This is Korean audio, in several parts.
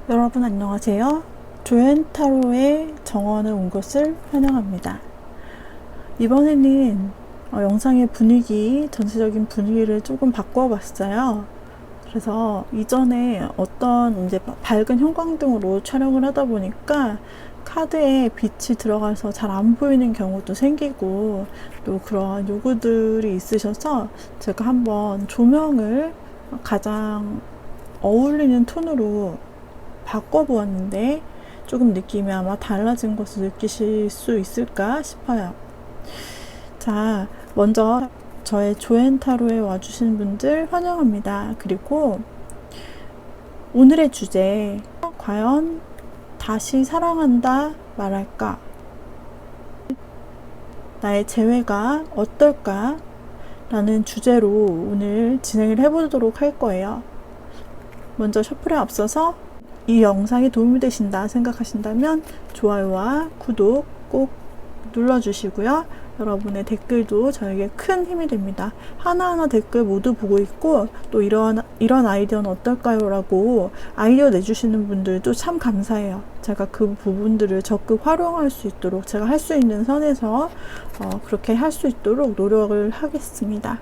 여러분 안녕하세요. 조앤타로의 정원에 온 것을 환영합니다. 이번에는 영상의 전체적인 분위기를 조금 바꿔봤어요. 그래서 이전에 어떤 이제 밝은 형광등으로 촬영을 하다 보니까 카드에 빛이 들어가서 잘 안 보이는 경우도 생기고 또 그런 요구들이 있으셔서 제가 한번 조명을 가장 어울리는 톤으로 바꿔보았는데 조금 느낌이 아마 달라진 것을 느끼실 수 있을까 싶어요. 자, 먼저 저의 조앤타로에 와주신 분들 환영합니다. 그리고 오늘의 주제, 과연 다시 사랑한다 말할까? 나의 재회가 어떨까? 라는 주제로 오늘 진행을 해보도록 할 거예요. 먼저 셔플에 앞서서 이 영상이 도움이 되신다 생각하신다면 좋아요와 구독 꼭 눌러주시고요. 여러분의 댓글도 저에게 큰 힘이 됩니다. 하나하나 댓글 모두 보고 있고 또 이런 아이디어는 어떨까요? 라고 아이디어 내주시는 분들도 참 감사해요. 제가 그 부분들을 적극 활용할 수 있도록 제가 할 수 있는 선에서 그렇게 할 수 있도록 노력을 하겠습니다.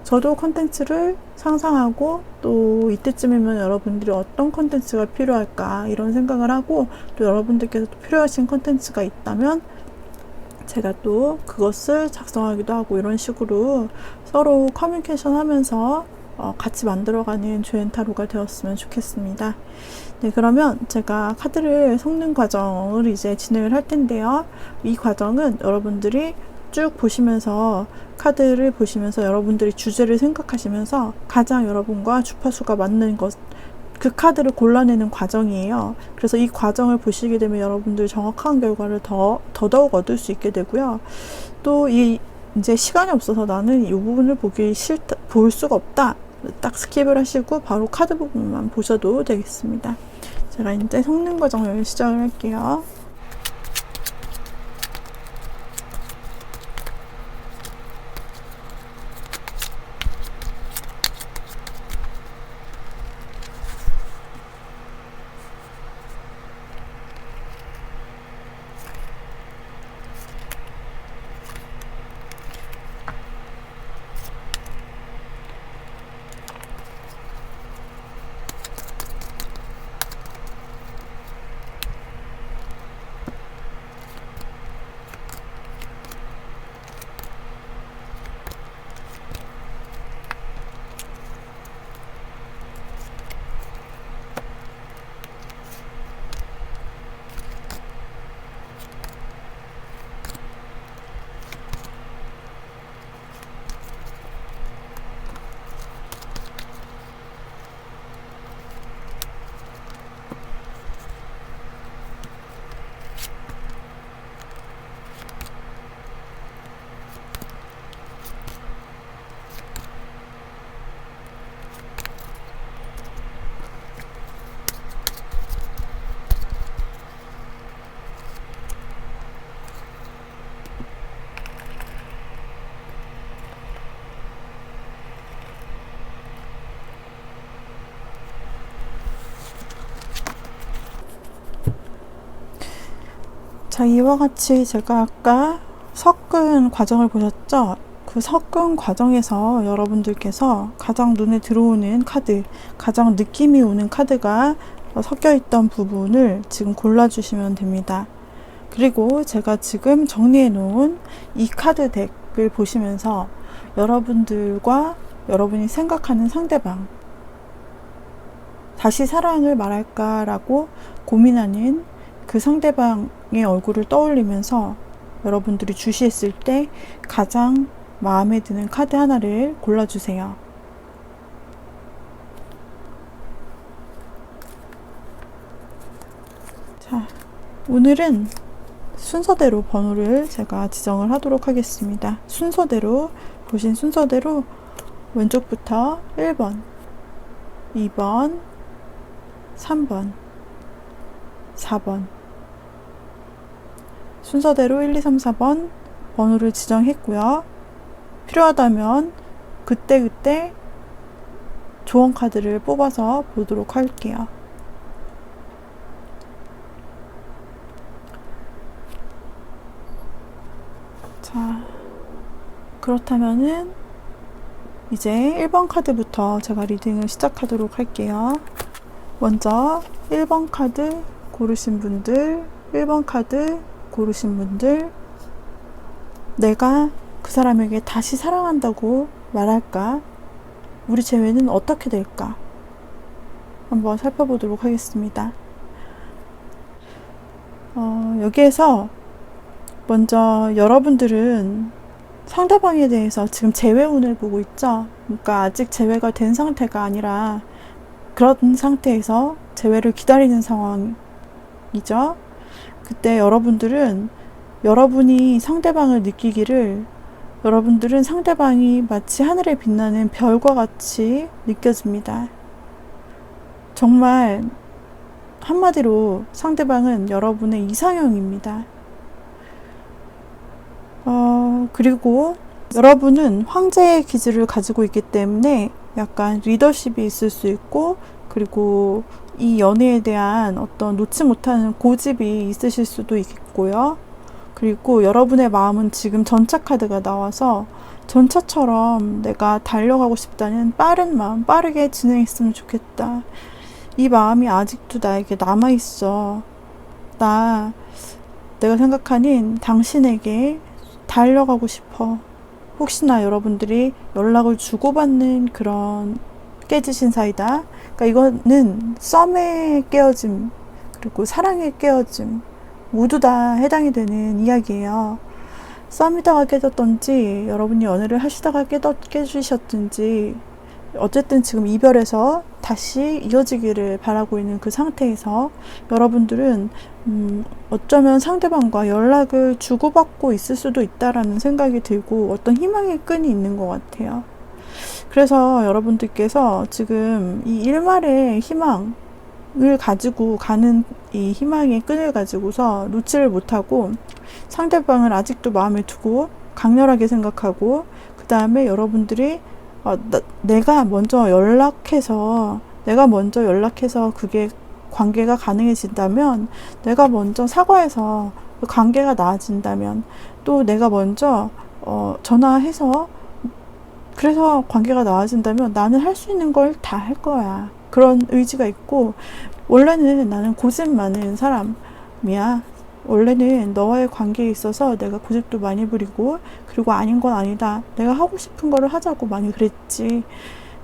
저도 컨텐츠를 상상하고 또 이때쯤이면 여러분들이 어떤 컨텐츠가 필요할까 이런 생각을 하고 또 여러분들께서 또 필요하신 컨텐츠가 있다면 제가 또 그것을 작성하기도 하고 이런 식으로 서로 커뮤니케이션 하면서 같이 만들어가는 조앤타로가 되었으면 좋겠습니다. 네, 그러면 제가 카드를 섞는 과정을 이제 진행을 할 텐데요. 이 과정은 여러분들이 쭉 보시면서 카드를 보시면서 여러분들이 주제를 생각하시면서 가장 여러분과 주파수가 맞는 그 카드를 골라내는 과정이에요. 그래서 이 과정을 보시게 되면 여러분들 정확한 결과를 더더욱 얻을 수 있게 되고요. 또 이제 시간이 없어서 나는 이 부분을 볼 수가 없다. 딱 스킵을 하시고 바로 카드 부분만 보셔도 되겠습니다. 제가 이제 섞는 과정을 시작을 할게요. 자, 이와 같이 제가 아까 섞은 과정을 보셨죠? 그 섞은 과정에서 여러분들께서 가장 눈에 들어오는 카드, 가장 느낌이 오는 카드가 섞여 있던 부분을 지금 골라주시면 됩니다. 그리고 제가 지금 정리해 놓은 이 카드 덱을 보시면서 여러분들과 여러분이 생각하는 상대방, 다시 사랑을 말할까 라고 고민하는 그 상대방의 얼굴을 떠올리면서 여러분들이 주시했을 때 가장 마음에 드는 카드 하나를 골라주세요. 자, 오늘은 순서대로 번호를 제가 지정을 하도록 하겠습니다. 보신 순서대로 왼쪽부터 1번, 2번, 3번, 4번 순서대로 1, 2, 3, 4번 번호를 지정했고요. 필요하다면 그때그때 조언 카드를 뽑아서 보도록 할게요. 그렇다면은 이제 1번 카드부터 제가 리딩을 시작하도록 할게요. 먼저 1번 카드 고르신 분들, 1번 카드 고르신 분들, 내가 그 사람에게 다시 사랑한다고 말할까? 우리 재회는 어떻게 될까? 한번 살펴보도록 하겠습니다. 여기에서 먼저 여러분들은 상대방에 대해서 지금 재회운을 보고 있죠. 그러니까 아직 재회가 된 상태가 아니라 그런 상태에서 재회를 기다리는 상황이죠. 그때 여러분들은 여러분이 상대방을 느끼기를 여러분들은 상대방이 마치 하늘에 빛나는 별과 같이 느껴집니다. 정말 한마디로 상대방은 여러분의 이상형입니다. 그리고 여러분은 황제의 기질을 가지고 있기 때문에 약간 리더십이 있을 수 있고, 그리고 이 연애에 대한 어떤 놓지 못하는 고집이 있으실 수도 있고요. 그리고 여러분의 마음은 지금 전차 카드가 나와서 전차처럼 내가 달려가고 싶다는 빠른 마음, 빠르게 진행했으면 좋겠다. 이 마음이 아직도 나에게 남아있어. 내가 생각하는 당신에게 달려가고 싶어. 혹시나 여러분들이 연락을 주고받는 그런 깨지신 사이다. 그러니까 이거는 썸의 깨어짐, 그리고 사랑의 깨어짐 모두 다 해당이 되는 이야기예요. 썸이다가 깨졌던지 여러분이 연애를 하시다가 깨지셨든지 어쨌든 지금 이별해서 다시 이어지기를 바라고 있는 그 상태에서 여러분들은 어쩌면 상대방과 연락을 주고받고 있을 수도 있다라는 생각이 들고 어떤 희망의 끈이 있는 것 같아요. 그래서 여러분들께서 지금 이 일말의 희망을 가지고 가는 이 희망의 끈을 가지고서 놓지를 못하고 상대방을 아직도 마음에 두고 강렬하게 생각하고, 그 다음에 여러분들이 내가 먼저 연락해서 그게 관계가 가능해진다면, 내가 먼저 사과해서 관계가 나아진다면, 또 내가 먼저 전화해서 그래서 관계가 나아진다면 나는 할 수 있는 걸 다 할 거야. 그런 의지가 있고, 원래는 나는 고집 많은 사람이야. 원래는 너와의 관계에 있어서 내가 고집도 많이 부리고, 그리고 아닌 건 아니다. 내가 하고 싶은 거를 하자고 많이 그랬지.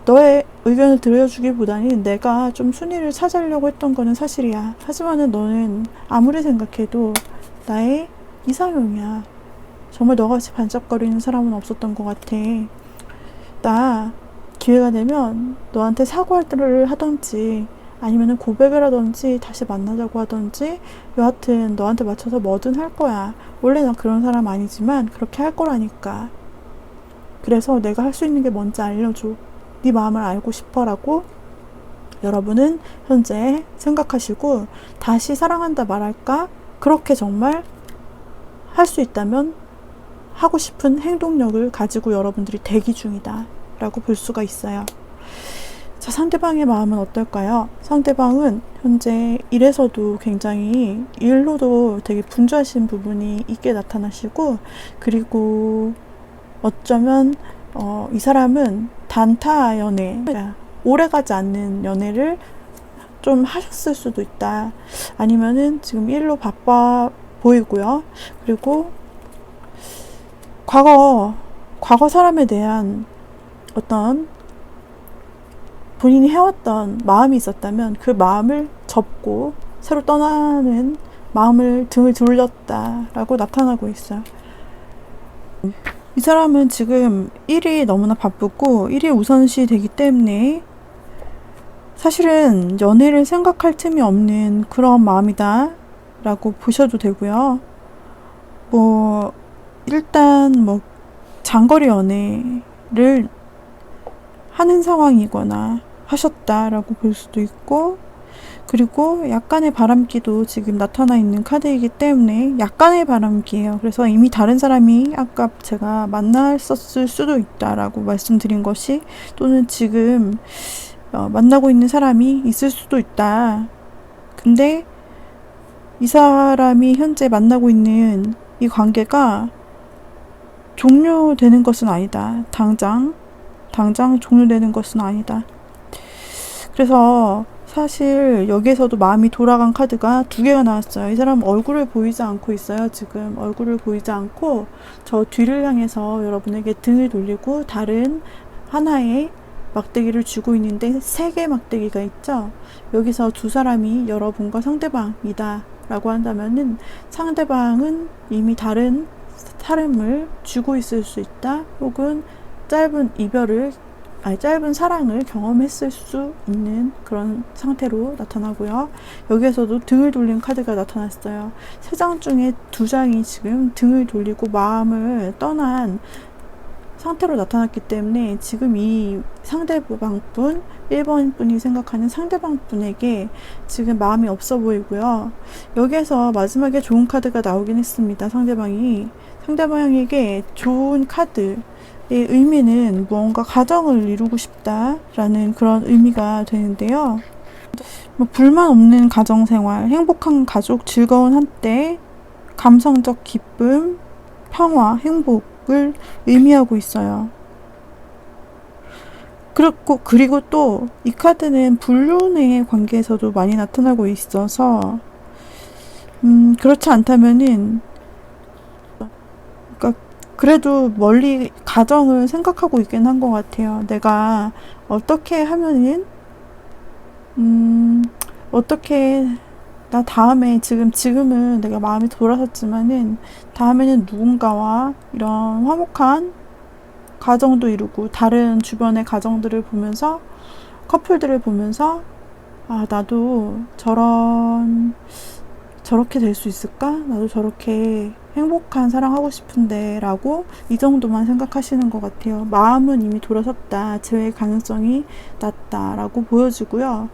너의 의견을 들어주기보다는 내가 좀 순위를 찾으려고 했던 거는 사실이야. 하지만은 너는 아무리 생각해도 나의 이상형이야. 정말 너같이 반짝거리는 사람은 없었던 것 같아. 나 기회가 되면 너한테 사과를 하던지 아니면은 고백을 하던지 다시 만나자고 하던지 여하튼 너한테 맞춰서 뭐든 할 거야. 원래 난 그런 사람 아니지만 그렇게 할 거라니까. 그래서 내가 할 수 있는 게 뭔지 알려줘. 네 마음을 알고 싶어라고 여러분은 현재 생각하시고, 다시 사랑한다 말할까? 그렇게 정말 할 수 있다면 하고 싶은 행동력을 가지고 여러분들이 대기 중이다 라고 볼 수가 있어요. 자, 상대방의 마음은 어떨까요? 상대방은 현재 일에서도 굉장히 일로도 되게 분주하신 부분이 있게 나타나시고, 그리고 어쩌면 이 사람은 단타 연애, 오래가지 않는 연애를 좀 하셨을 수도 있다. 아니면은 지금 일로 바빠 보이고요. 그리고 과거 사람에 대한 어떤 본인이 해왔던 마음이 있었다면 그 마음을 접고 새로 떠나는 마음을 등을 돌렸다라고 나타나고 있어요. 이 사람은 지금 일이 너무나 바쁘고 일이 우선시 되기 때문에 사실은 연애를 생각할 틈이 없는 그런 마음이다 라고 보셔도 되고요. 일단 장거리 연애를 하는 상황이거나 하셨다라고 볼 수도 있고, 그리고 약간의 바람기도 지금 나타나 있는 카드이기 때문에 약간의 바람기예요. 그래서 이미 다른 사람이 아까 제가 만났었을 수도 있다라고 말씀드린 것이, 또는 지금 만나고 있는 사람이 있을 수도 있다. 근데 이 사람이 현재 만나고 있는 이 관계가 종료되는 것은 아니다. 당장 종료되는 것은 아니다. 그래서 사실 여기에서도 마음이 돌아간 카드가 두 개가 나왔어요. 이 사람은 얼굴을 보이지 않고 있어요. 지금 얼굴을 보이지 않고 저 뒤를 향해서 여러분에게 등을 돌리고 다른 하나의 막대기를 쥐고 있는데 세 개의 막대기가 있죠. 여기서 두 사람이 여러분과 상대방이다 라고 한다면은 상대방은 이미 다른 사람을 쥐고 있을 수 있다. 혹은 짧은 사랑을 경험했을 수 있는 그런 상태로 나타나고요. 여기에서도 등을 돌린 카드가 나타났어요. 세 장 중에 두 장이 지금 등을 돌리고 마음을 떠난 상태로 나타났기 때문에 지금 이 상대방분, 1번 분이 생각하는 상대방분에게 지금 마음이 없어 보이고요. 여기에서 마지막에 좋은 카드가 나오긴 했습니다. 상대방에게 좋은 카드 의미는 무언가 가정을 이루고 싶다라는 그런 의미가 되는데요. 불만 없는 가정생활, 행복한 가족, 즐거운 한때, 감성적 기쁨, 평화, 행복을 의미하고 있어요. 그리고 또 이 카드는 불륜의 관계에서도 많이 나타나고 있어서 그렇지 않다면은 그래도 멀리 가정을 생각하고 있긴 한 것 같아요. 내가 어떻게 하면은 나 다음에 지금은 내가 마음이 돌아섰지만은 다음에는 누군가와 이런 화목한 가정도 이루고 다른 주변의 가정들을 보면서 커플들을 보면서 나도 저렇게 될 수 있을까? 나도 저렇게 행복한 사랑하고 싶은데 라고 이 정도만 생각하시는 것 같아요. 마음은 이미 돌아섰다. 재회 가능성이 낮다 라고 보여지고요.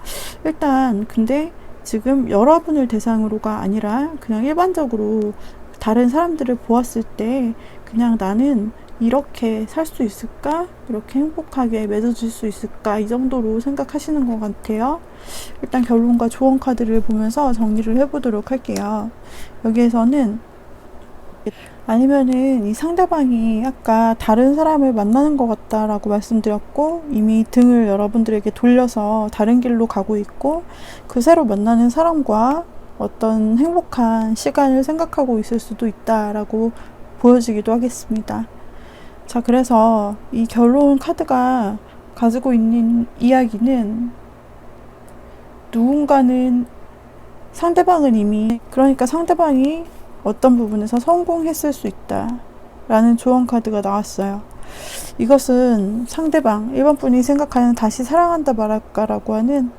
일단 근데 지금 여러분을 대상으로가 아니라 그냥 일반적으로 다른 사람들을 보았을 때 그냥 나는 이렇게 살 수 있을까? 이렇게 행복하게 맺어질 수 있을까? 이 정도로 생각하시는 것 같아요. 일단 결론과 조언 카드를 보면서 정리를 해보도록 할게요. 여기에서는 아니면은 이 상대방이 아까 다른 사람을 만나는 것 같다라고 말씀드렸고 이미 등을 여러분들에게 돌려서 다른 길로 가고 있고 그 새로 만나는 사람과 어떤 행복한 시간을 생각하고 있을 수도 있다라고 보여지기도 하겠습니다. 자, 그래서 이 결론 카드가 가지고 있는 이야기는 누군가는 상대방은 이미 그러니까 상대방이 어떤 부분에서 성공했을 수 있다 라는 조언 카드가 나왔어요. 이것은 상대방 1번 분이 생각하는 다시 사랑한다 말할까 라고 하는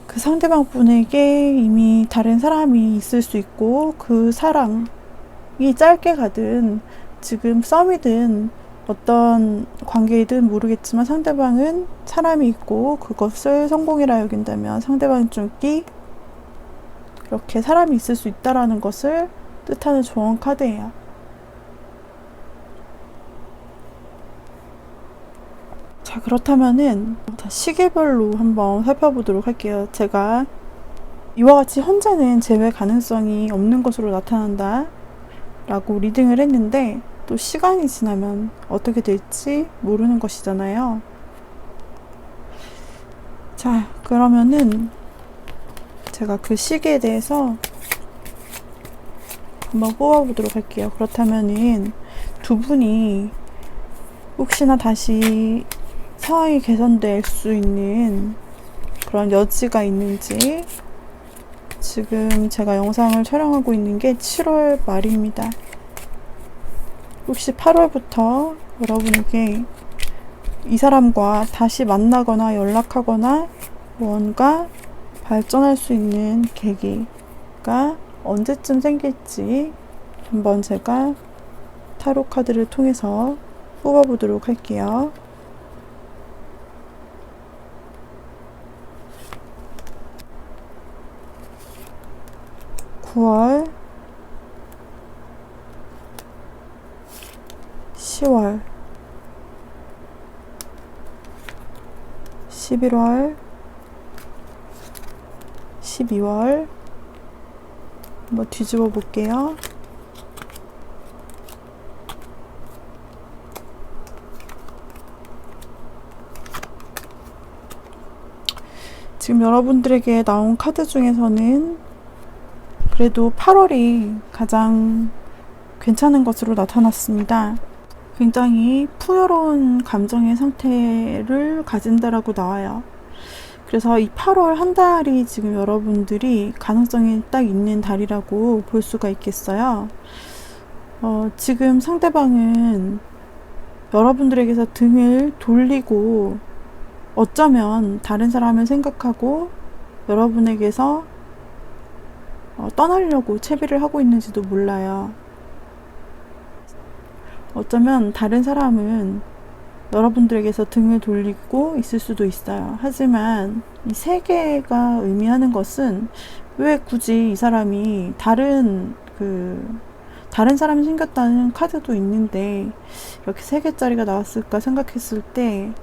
그 상대방 분에게 이미 다른 사람이 있을 수 있고 그 사랑이 짧게 가든 지금 썸이든 어떤 관계이든 모르겠지만 상대방은 사람이 있고 그것을 성공이라 여긴다면 상대방 쪽이 이렇게 사람이 있을 수 있다라는 것을 뜻하는 조언 카드예요. 자, 그렇다면은 시기별로 한번 살펴보도록 할게요. 제가 이와 같이 현재는 재회 가능성이 없는 것으로 나타난다 라고 리딩을 했는데 또 시간이 지나면 어떻게 될지 모르는 것이잖아요. 자, 그러면은 제가 그 시기에 대해서 한번 뽑아보도록 할게요. 그렇다면은 두 분이 혹시나 다시 상황이 개선될 수 있는 그런 여지가 있는지. 지금 제가 영상을 촬영하고 있는 게 7월 말입니다. 혹시 8월부터 여러분에게 이 사람과 다시 만나거나 연락하거나 뭔가 발전할 수 있는 계기가 언제쯤 생길지 한번 제가 타로 카드를 통해서 뽑아보도록 할게요. (9월) (10월) (11월) (12월) 한번 뒤집어 볼게요. 지금 여러분들에게 나온 카드 중에서는 그래도 8월이 가장 괜찮은 것으로 나타났습니다. 굉장히 풍요로운 감정의 상태를 가진다라고 나와요. 그래서 이 8월 한 달이 지금 여러분들이 가능성이 딱 있는 달이라고 볼 수가 있겠어요. 지금 상대방은 여러분들에게서 등을 돌리고 어쩌면 다른 사람을 생각하고 여러분에게서 떠나려고 채비를 하고 있는지도 몰라요. 어쩌면 다른 사람은 여러분들에게서 등을 돌리고 있을 수도 있어요. 하지만 이 세 개가 의미하는 것은 왜 굳이 이 사람이 다른 사람이 생겼다는 카드도 있는데 이렇게 세 개짜리가 나왔을까 생각했을 때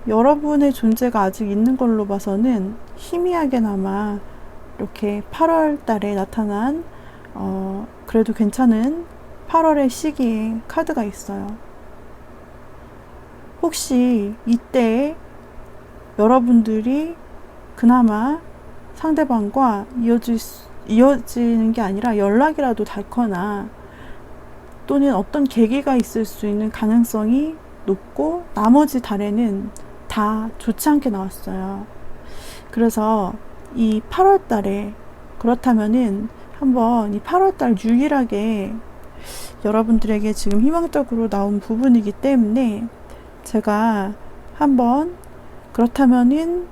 여러분의 존재가 아직 있는 걸로 봐서는 희미하게나마 이렇게 8월 달에 나타난 그래도 괜찮은 8월의 시기에 카드가 있어요. 혹시 이때 여러분들이 그나마 상대방과 이어지는 게 아니라 연락이라도 닿거나 또는 어떤 계기가 있을 수 있는 가능성이 높고 나머지 달에는 다 좋지 않게 나왔어요. 그래서 이 8월 달에 그렇다면은 한번 이 8월 달 유일하게 여러분들에게 지금 희망적으로 나온 부분이기 때문에 제가 한번 그렇다면은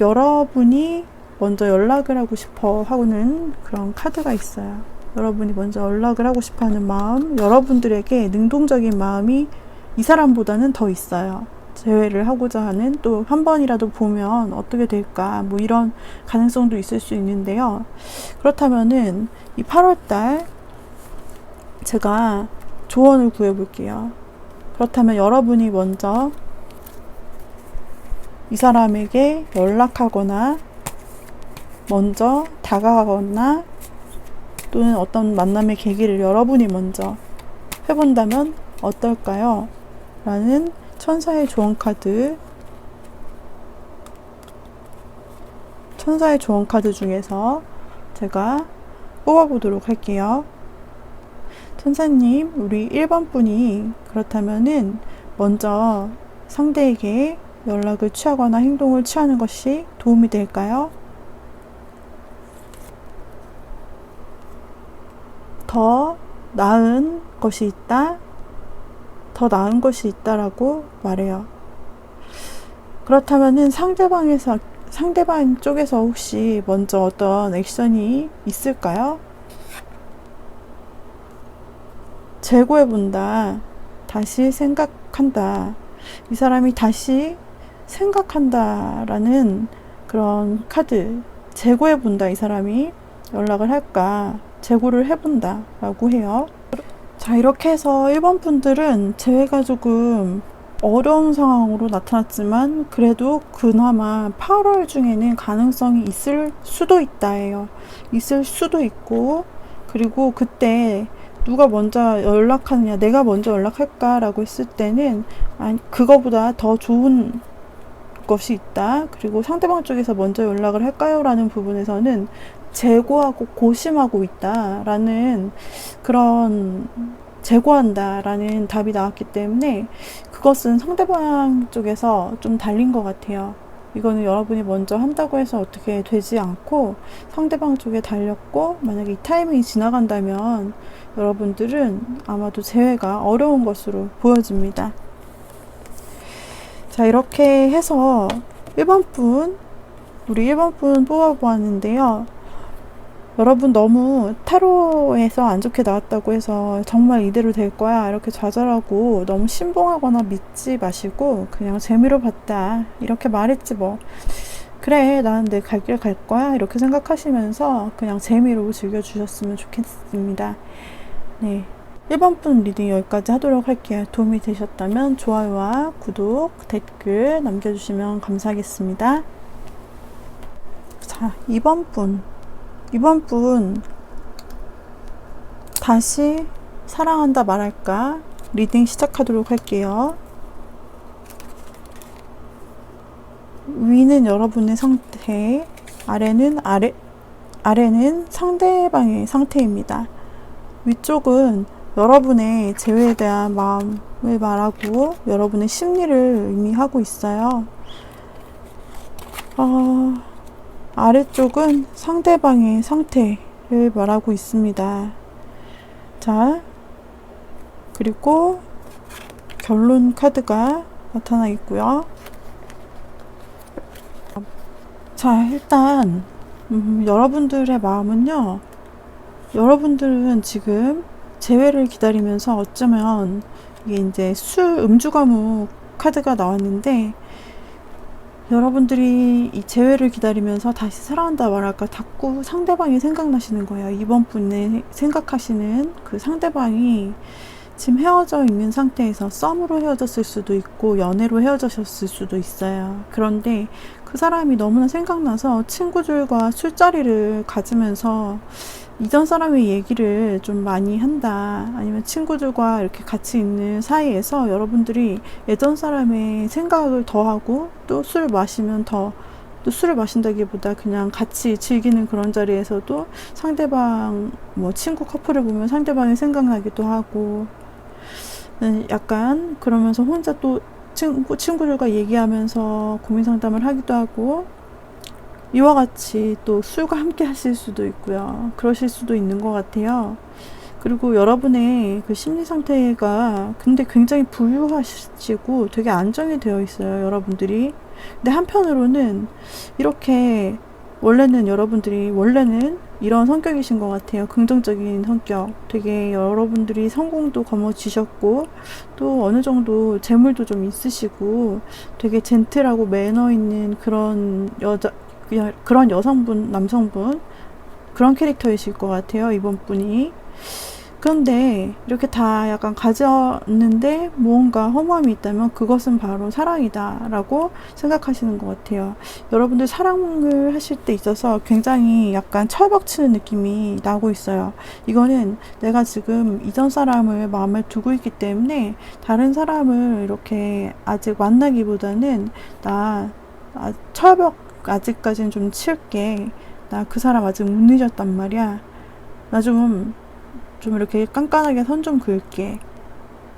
여러분이 먼저 연락을 하고 싶어 하고는 그런 카드가 있어요. 여러분이 먼저 연락을 하고 싶어 하는 마음, 여러분들에게 능동적인 마음이 이 사람보다는 더 있어요. 재회를 하고자 하는, 또 한 번이라도 보면 어떻게 될까, 뭐 이런 가능성도 있을 수 있는데요. 그렇다면은 이 8월달 제가 조언을 구해볼게요. 그렇다면 여러분이 먼저 이 사람에게 연락하거나 먼저 다가가거나 또는 어떤 만남의 계기를 여러분이 먼저 해본다면 어떨까요? 라는 천사의 조언 카드, 천사의 조언 카드 중에서 제가 뽑아보도록 할게요. 천사님, 우리 1번 분이 그렇다면은 먼저 상대에게 연락을 취하거나 행동을 취하는 것이 도움이 될까요? 더 나은 것이 있다, 더 나은 것이 있다라고 말해요. 그렇다면은 상대방 쪽에서 혹시 먼저 어떤 액션이 있을까요? 재고해본다, 다시 생각한다, 이 사람이 다시 생각한다 라는 그런 카드, 재고해본다, 이 사람이 연락을 할까 재고를 해본다 라고 해요. 자, 이렇게 해서 1번 분들은 재회가 조금 어려운 상황으로 나타났지만 그래도 그나마 8월 중에는 가능성이 있을 수도 있다예요. 있을 수도 있고, 그리고 그때 누가 먼저 연락하느냐, 내가 먼저 연락할까 라고 했을 때는 그거보다 더 좋은 것이 있다, 그리고 상대방 쪽에서 먼저 연락을 할까요? 라는 부분에서는 재고하고 고심하고 있다 라는 그런, 재고한다 라는 답이 나왔기 때문에 그것은 상대방 쪽에서 좀 달린 것 같아요. 이거는 여러분이 먼저 한다고 해서 어떻게 되지 않고 상대방 쪽에 달렸고, 만약에 이 타이밍이 지나간다면 여러분들은 아마도 재회가 어려운 것으로 보여집니다. 자, 이렇게 해서 1번 분, 우리 1번 분 뽑아보았는데요. 여러분 너무 타로에서 안 좋게 나왔다고 해서 정말 이대로 될 거야 이렇게 좌절하고 너무 신봉하거나 믿지 마시고 그냥 재미로 봤다 이렇게 말했지 뭐, 그래 나는 내 갈 길 갈 거야 이렇게 생각하시면서 그냥 재미로 즐겨주셨으면 좋겠습니다. 네, 1번 분 리딩 여기까지 하도록 할게요. 도움이 되셨다면 좋아요와 구독, 댓글 남겨주시면 감사하겠습니다. 자, 2번 분 다시 사랑한다 말할까 리딩 시작하도록 할게요. 위는 여러분의 상태, 아래는 상대방의 상태입니다. 위쪽은 여러분의 재회에 대한 마음을 말하고 여러분의 심리를 의미하고 있어요. 아래쪽은 상대방의 상태를 말하고 있습니다. 자, 그리고 결론 카드가 나타나 있고요. 자, 일단 여러분들의 마음은요, 여러분들은 지금 재회를 기다리면서 어쩌면 이게 이제 음주 과목 카드가 나왔는데, 여러분들이 이 재회를 기다리면서 다시 사랑한다 말할까 자꾸 상대방이 생각나시는 거예요. 이번 분의 생각하시는 그 상대방이 지금 헤어져 있는 상태에서 썸으로 헤어졌을 수도 있고 연애로 헤어졌을 수도 있어요. 그런데 그 사람이 너무나 생각나서 친구들과 술자리를 가지면서 이전 사람의 얘기를 좀 많이 한다, 아니면 친구들과 이렇게 같이 있는 사이에서 여러분들이 예전 사람의 생각을 더하고 또 술 마시면 또 술을 마신다기보다 그냥 같이 즐기는 그런 자리에서도 상대방 친구 커플을 보면 상대방이 생각나기도 하고, 약간 그러면서 혼자 또 친구들과 얘기하면서 고민 상담을 하기도 하고, 이와 같이 또 술과 함께 하실 수도 있고요. 그러실 수도 있는 것 같아요. 그리고 여러분의 그 심리 상태가 근데 굉장히 부유하시고 되게 안정이 되어 있어요, 여러분들이. 근데 한편으로는 이렇게 원래는 이런 성격이신 것 같아요. 긍정적인 성격. 되게 여러분들이 성공도 거머쥐셨고, 또 어느 정도 재물도 좀 있으시고, 되게 젠틀하고 매너 있는 그런 여성분, 남성분, 그런 캐릭터이실 것 같아요, 이번 분이. 그런데 이렇게 다 약간 가졌는데 무언가 허무함이 있다면 그것은 바로 사랑이다 라고 생각하시는 것 같아요. 여러분들 사랑을 하실 때 있어서 굉장히 약간 철벅치는 느낌이 나고 있어요. 이거는 내가 지금 이전 사람을 마음에 두고 있기 때문에 다른 사람을 이렇게 아직 만나기보다는 철벽 아직까지는 좀 칠게. 나 그 사람 아직 못 잊었단 말이야. 나 좀 이렇게 깐깐하게 선 좀 그을게.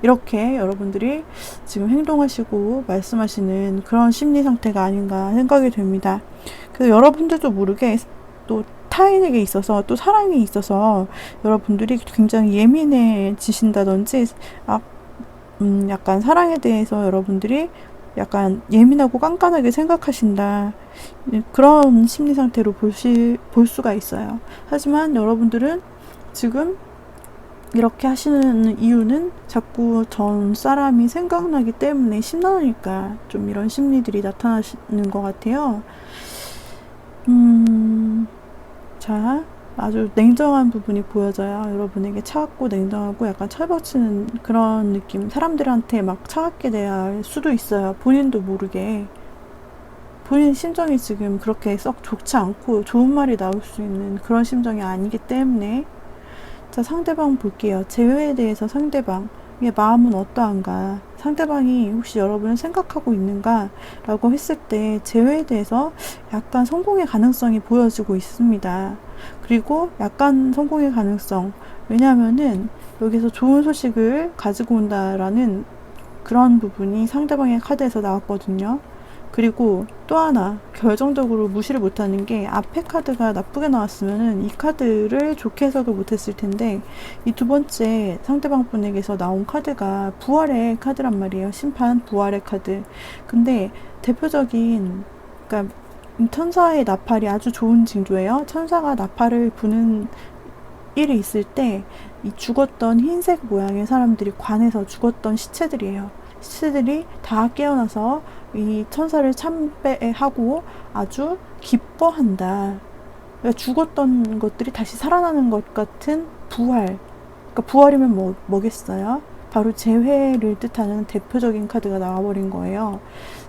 이렇게 여러분들이 지금 행동하시고 말씀하시는 그런 심리 상태가 아닌가 생각이 됩니다. 그래서 여러분들도 모르게 또 타인에게 있어서 또 사랑이 있어서 여러분들이 굉장히 예민해지신다든지, 약간 사랑에 대해서 여러분들이 약간 예민하고 깐깐하게 생각하신다, 그런 심리 상태로 볼 수가 있어요. 하지만 여러분들은 지금 이렇게 하시는 이유는 자꾸 전 사람이 생각나기 때문에 심란하니까 좀 이런 심리들이 나타나시는 것 같아요. 자, 아주 냉정한 부분이 보여져요. 여러분에게 차갑고 냉정하고 약간 철벅치는 그런 느낌. 사람들한테 막 차갑게 대할 수도 있어요. 본인도 모르게. 본인 심정이 지금 그렇게 썩 좋지 않고 좋은 말이 나올 수 있는 그런 심정이 아니기 때문에. 자, 상대방 볼게요. 재회에 대해서 상대방의 마음은 어떠한가, 상대방이 혹시 여러분을 생각하고 있는가 라고 했을 때 재회에 대해서 약간 성공의 가능성이 보여지고 있습니다. 그리고 약간 성공의 가능성, 왜냐하면은 여기서 좋은 소식을 가지고 온다라는 그런 부분이 상대방의 카드에서 나왔거든요. 그리고 또 하나 결정적으로 무시를 못하는 게, 앞에 카드가 나쁘게 나왔으면은 이 카드를 좋게 해석을 못했을 텐데, 이 두 번째 상대방 분에게서 나온 카드가 부활의 카드란 말이에요. 심판, 부활의 카드. 근데 대표적인, 그러니까 천사의 나팔이 아주 좋은 징조예요. 천사가 나팔을 부는 일이 있을 때 이 죽었던 흰색 모양의 사람들이 관에서 죽었던 시체들이에요. 시체들이 다 깨어나서 이 천사를 참배하고 아주 기뻐한다. 그러니까 죽었던 것들이 다시 살아나는 것 같은 부활. 그러니까 부활이면 뭐겠어요? 바로 재회를 뜻하는 대표적인 카드가 나와버린 거예요.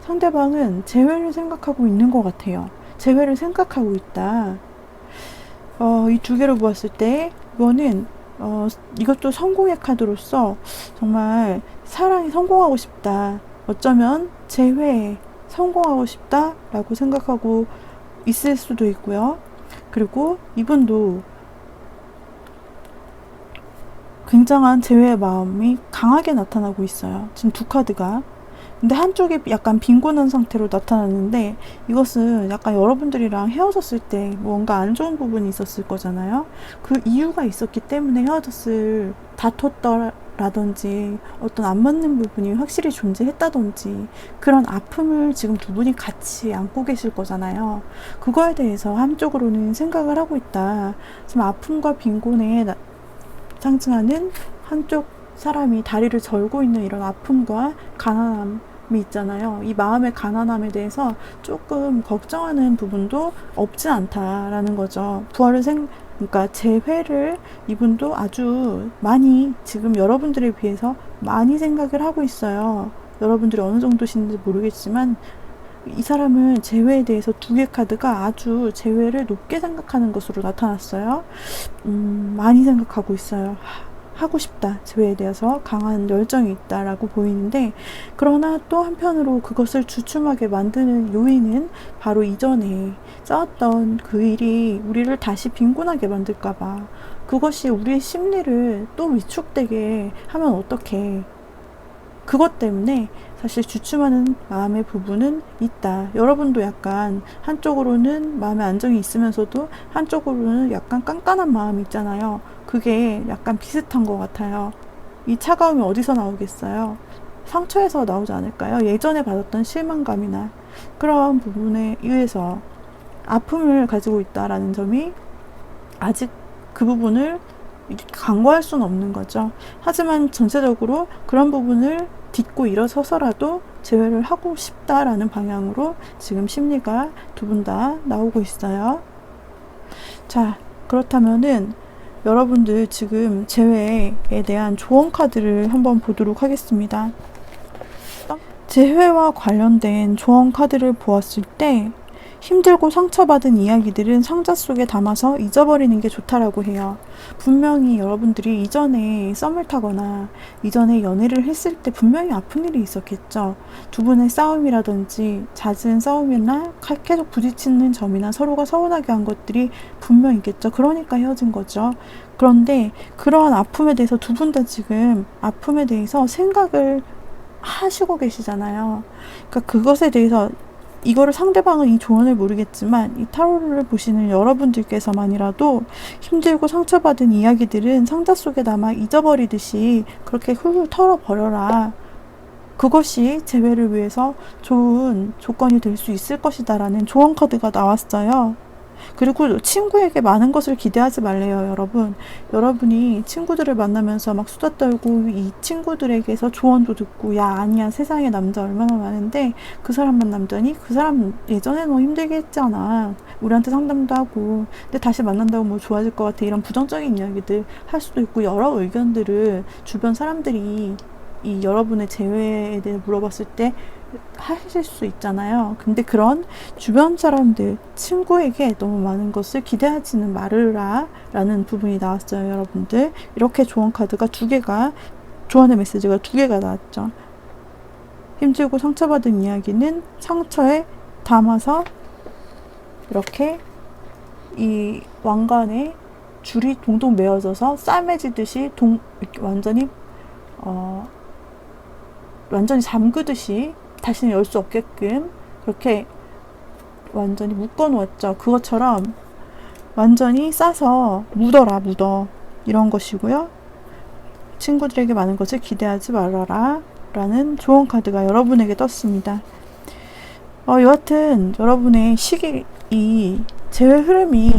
상대방은 재회를 생각하고 있는 것 같아요. 재회를 생각하고 있다. 이 두 개를 보았을 때 이거는 이것도 성공의 카드로서 정말 사랑이 성공하고 싶다, 어쩌면 재회에 성공하고 싶다 라고 생각하고 있을 수도 있고요. 그리고 이분도 굉장한 제외의 마음이 강하게 나타나고 있어요. 지금 두 카드가. 근데 한쪽이 약간 빈곤한 상태로 나타났는데, 이것은 약간 여러분들이랑 헤어졌을 때 뭔가 안 좋은 부분이 있었을 거잖아요. 그 이유가 있었기 때문에 다퉜더라든지 어떤 안 맞는 부분이 확실히 존재했다든지, 그런 아픔을 지금 두 분이 같이 안고 계실 거잖아요. 그거에 대해서 한쪽으로는 생각을 하고 있다. 지금 아픔과 빈곤에 상징하는 한쪽 사람이 다리를 절고 있는 이런 아픔과 가난함이 있잖아요. 이 마음의 가난함에 대해서 조금 걱정하는 부분도 없진 않다라는 거죠. 그러니까 재회를 이분도 아주 많이, 지금 여러분들에 비해서 많이 생각을 하고 있어요. 여러분들이 어느 정도신지 모르겠지만, 이 사람은 재회에 대해서 두 개 카드가 아주 재회를 높게 생각하는 것으로 나타났어요. 많이 생각하고 있어요. 하고 싶다. 재회에 대해서 강한 열정이 있다라고 보이는데, 그러나 또 한편으로 그것을 주춤하게 만드는 요인은 바로 이전에 쌓았던 그 일이 우리를 다시 빈곤하게 만들까봐, 그것이 우리의 심리를 또 위축되게 하면 어떡해. 그것 때문에 사실 주춤하는 마음의 부분은 있다. 여러분도 약간 한쪽으로는 마음의 안정이 있으면서도 한쪽으로는 약간 깐깐한 마음이 있잖아요. 그게 약간 비슷한 것 같아요. 이 차가움이 어디서 나오겠어요? 상처에서 나오지 않을까요? 예전에 받았던 실망감이나 그런 부분에 의해서 아픔을 가지고 있다라는 점이, 아직 그 부분을 강구할 수는 없는 거죠. 하지만 전체적으로 그런 부분을 딛고 일어서서라도 재회를 하고 싶다라는 방향으로 지금 심리가 두 분 다 나오고 있어요. 자, 그렇다면은 여러분들 지금 재회에 대한 조언 카드를 한번 보도록 하겠습니다. 재회와 관련된 조언 카드를 보았을 때, 힘들고 상처받은 이야기들은 상자 속에 담아서 잊어버리는 게 좋다라고 해요. 분명히 여러분들이 이전에 썸을 타거나 이전에 연애를 했을 때 분명히 아픈 일이 있었겠죠. 두 분의 싸움이라든지 잦은 싸움이나 계속 부딪히는 점이나 서로가 서운하게 한 것들이 분명 있겠죠. 그러니까 헤어진 거죠. 그런데 그러한 아픔에 대해서 두 분 다 지금 아픔에 대해서 생각을 하시고 계시잖아요. 그러니까 그것에 대해서, 이거를 상대방은 이 조언을 모르겠지만 이 타로를 보시는 여러분들께서만이라도 힘들고 상처받은 이야기들은 상자 속에 남아 잊어버리듯이 그렇게 훌훌 털어버려라. 그것이 재회를 위해서 좋은 조건이 될 수 있을 것이다 라는 조언 카드가 나왔어요. 그리고 친구에게 많은 것을 기대하지 말래요, 여러분. 여러분이 친구들을 만나면서 막 수다 떨고 이 친구들에게서 조언도 듣고, 야, 아니야, 세상에 남자 얼마나 많은데 그 사람 만남더니 그 사람 예전에 너 힘들게 했잖아, 우리한테 상담도 하고, 근데 다시 만난다고 뭐 좋아질 것 같아, 이런 부정적인 이야기들 할 수도 있고, 여러 의견들을 주변 사람들이 이 여러분의 재회에 대해 물어봤을 때 하실 수 있잖아요. 근데 그런 주변 사람들, 친구에게 너무 많은 것을 기대하지는 말으라 라는 부분이 나왔어요, 여러분들. 이렇게 조언 카드가 두 개가, 조언의 메시지가 두 개가 나왔죠. 힘들고 상처받은 이야기는 상처에 담아서 이렇게 이 왕관에 줄이 동동 메어져서 싸매지듯이 완전히 잠그듯이 다시는 열 수 없게끔 그렇게 완전히 묶어 놓았죠. 그것처럼 완전히 싸서 묻어 이런 것이고요. 친구들에게 많은 것을 기대하지 말아라 라는 조언 카드가 여러분에게 떴습니다. 여하튼 여러분의 이 재회 흐름이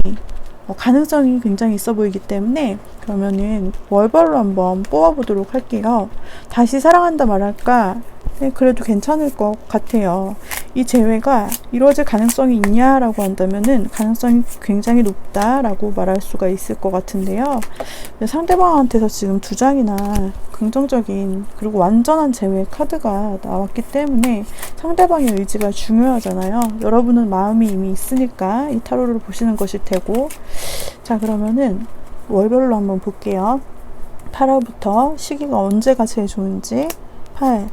가능성이 굉장히 있어 보이기 때문에, 그러면은 월별로 한번 뽑아보도록 할게요. 다시 사랑한다 말할까? 네, 그래도 괜찮을 것 같아요. 이 재회가 이루어질 가능성이 있냐라고 한다면은 가능성이 굉장히 높다라고 말할 수가 있을 것 같은데요. 상대방한테서 지금 두 장이나 긍정적인 그리고 완전한 재회 카드가 나왔기 때문에 상대방의 의지가 중요하잖아요. 여러분은 마음이 이미 있으니까 이 타로를 보시는 것일 테고. 자, 그러면은 월별로 한번 볼게요. 8월부터 시기가 언제가 제일 좋은지 8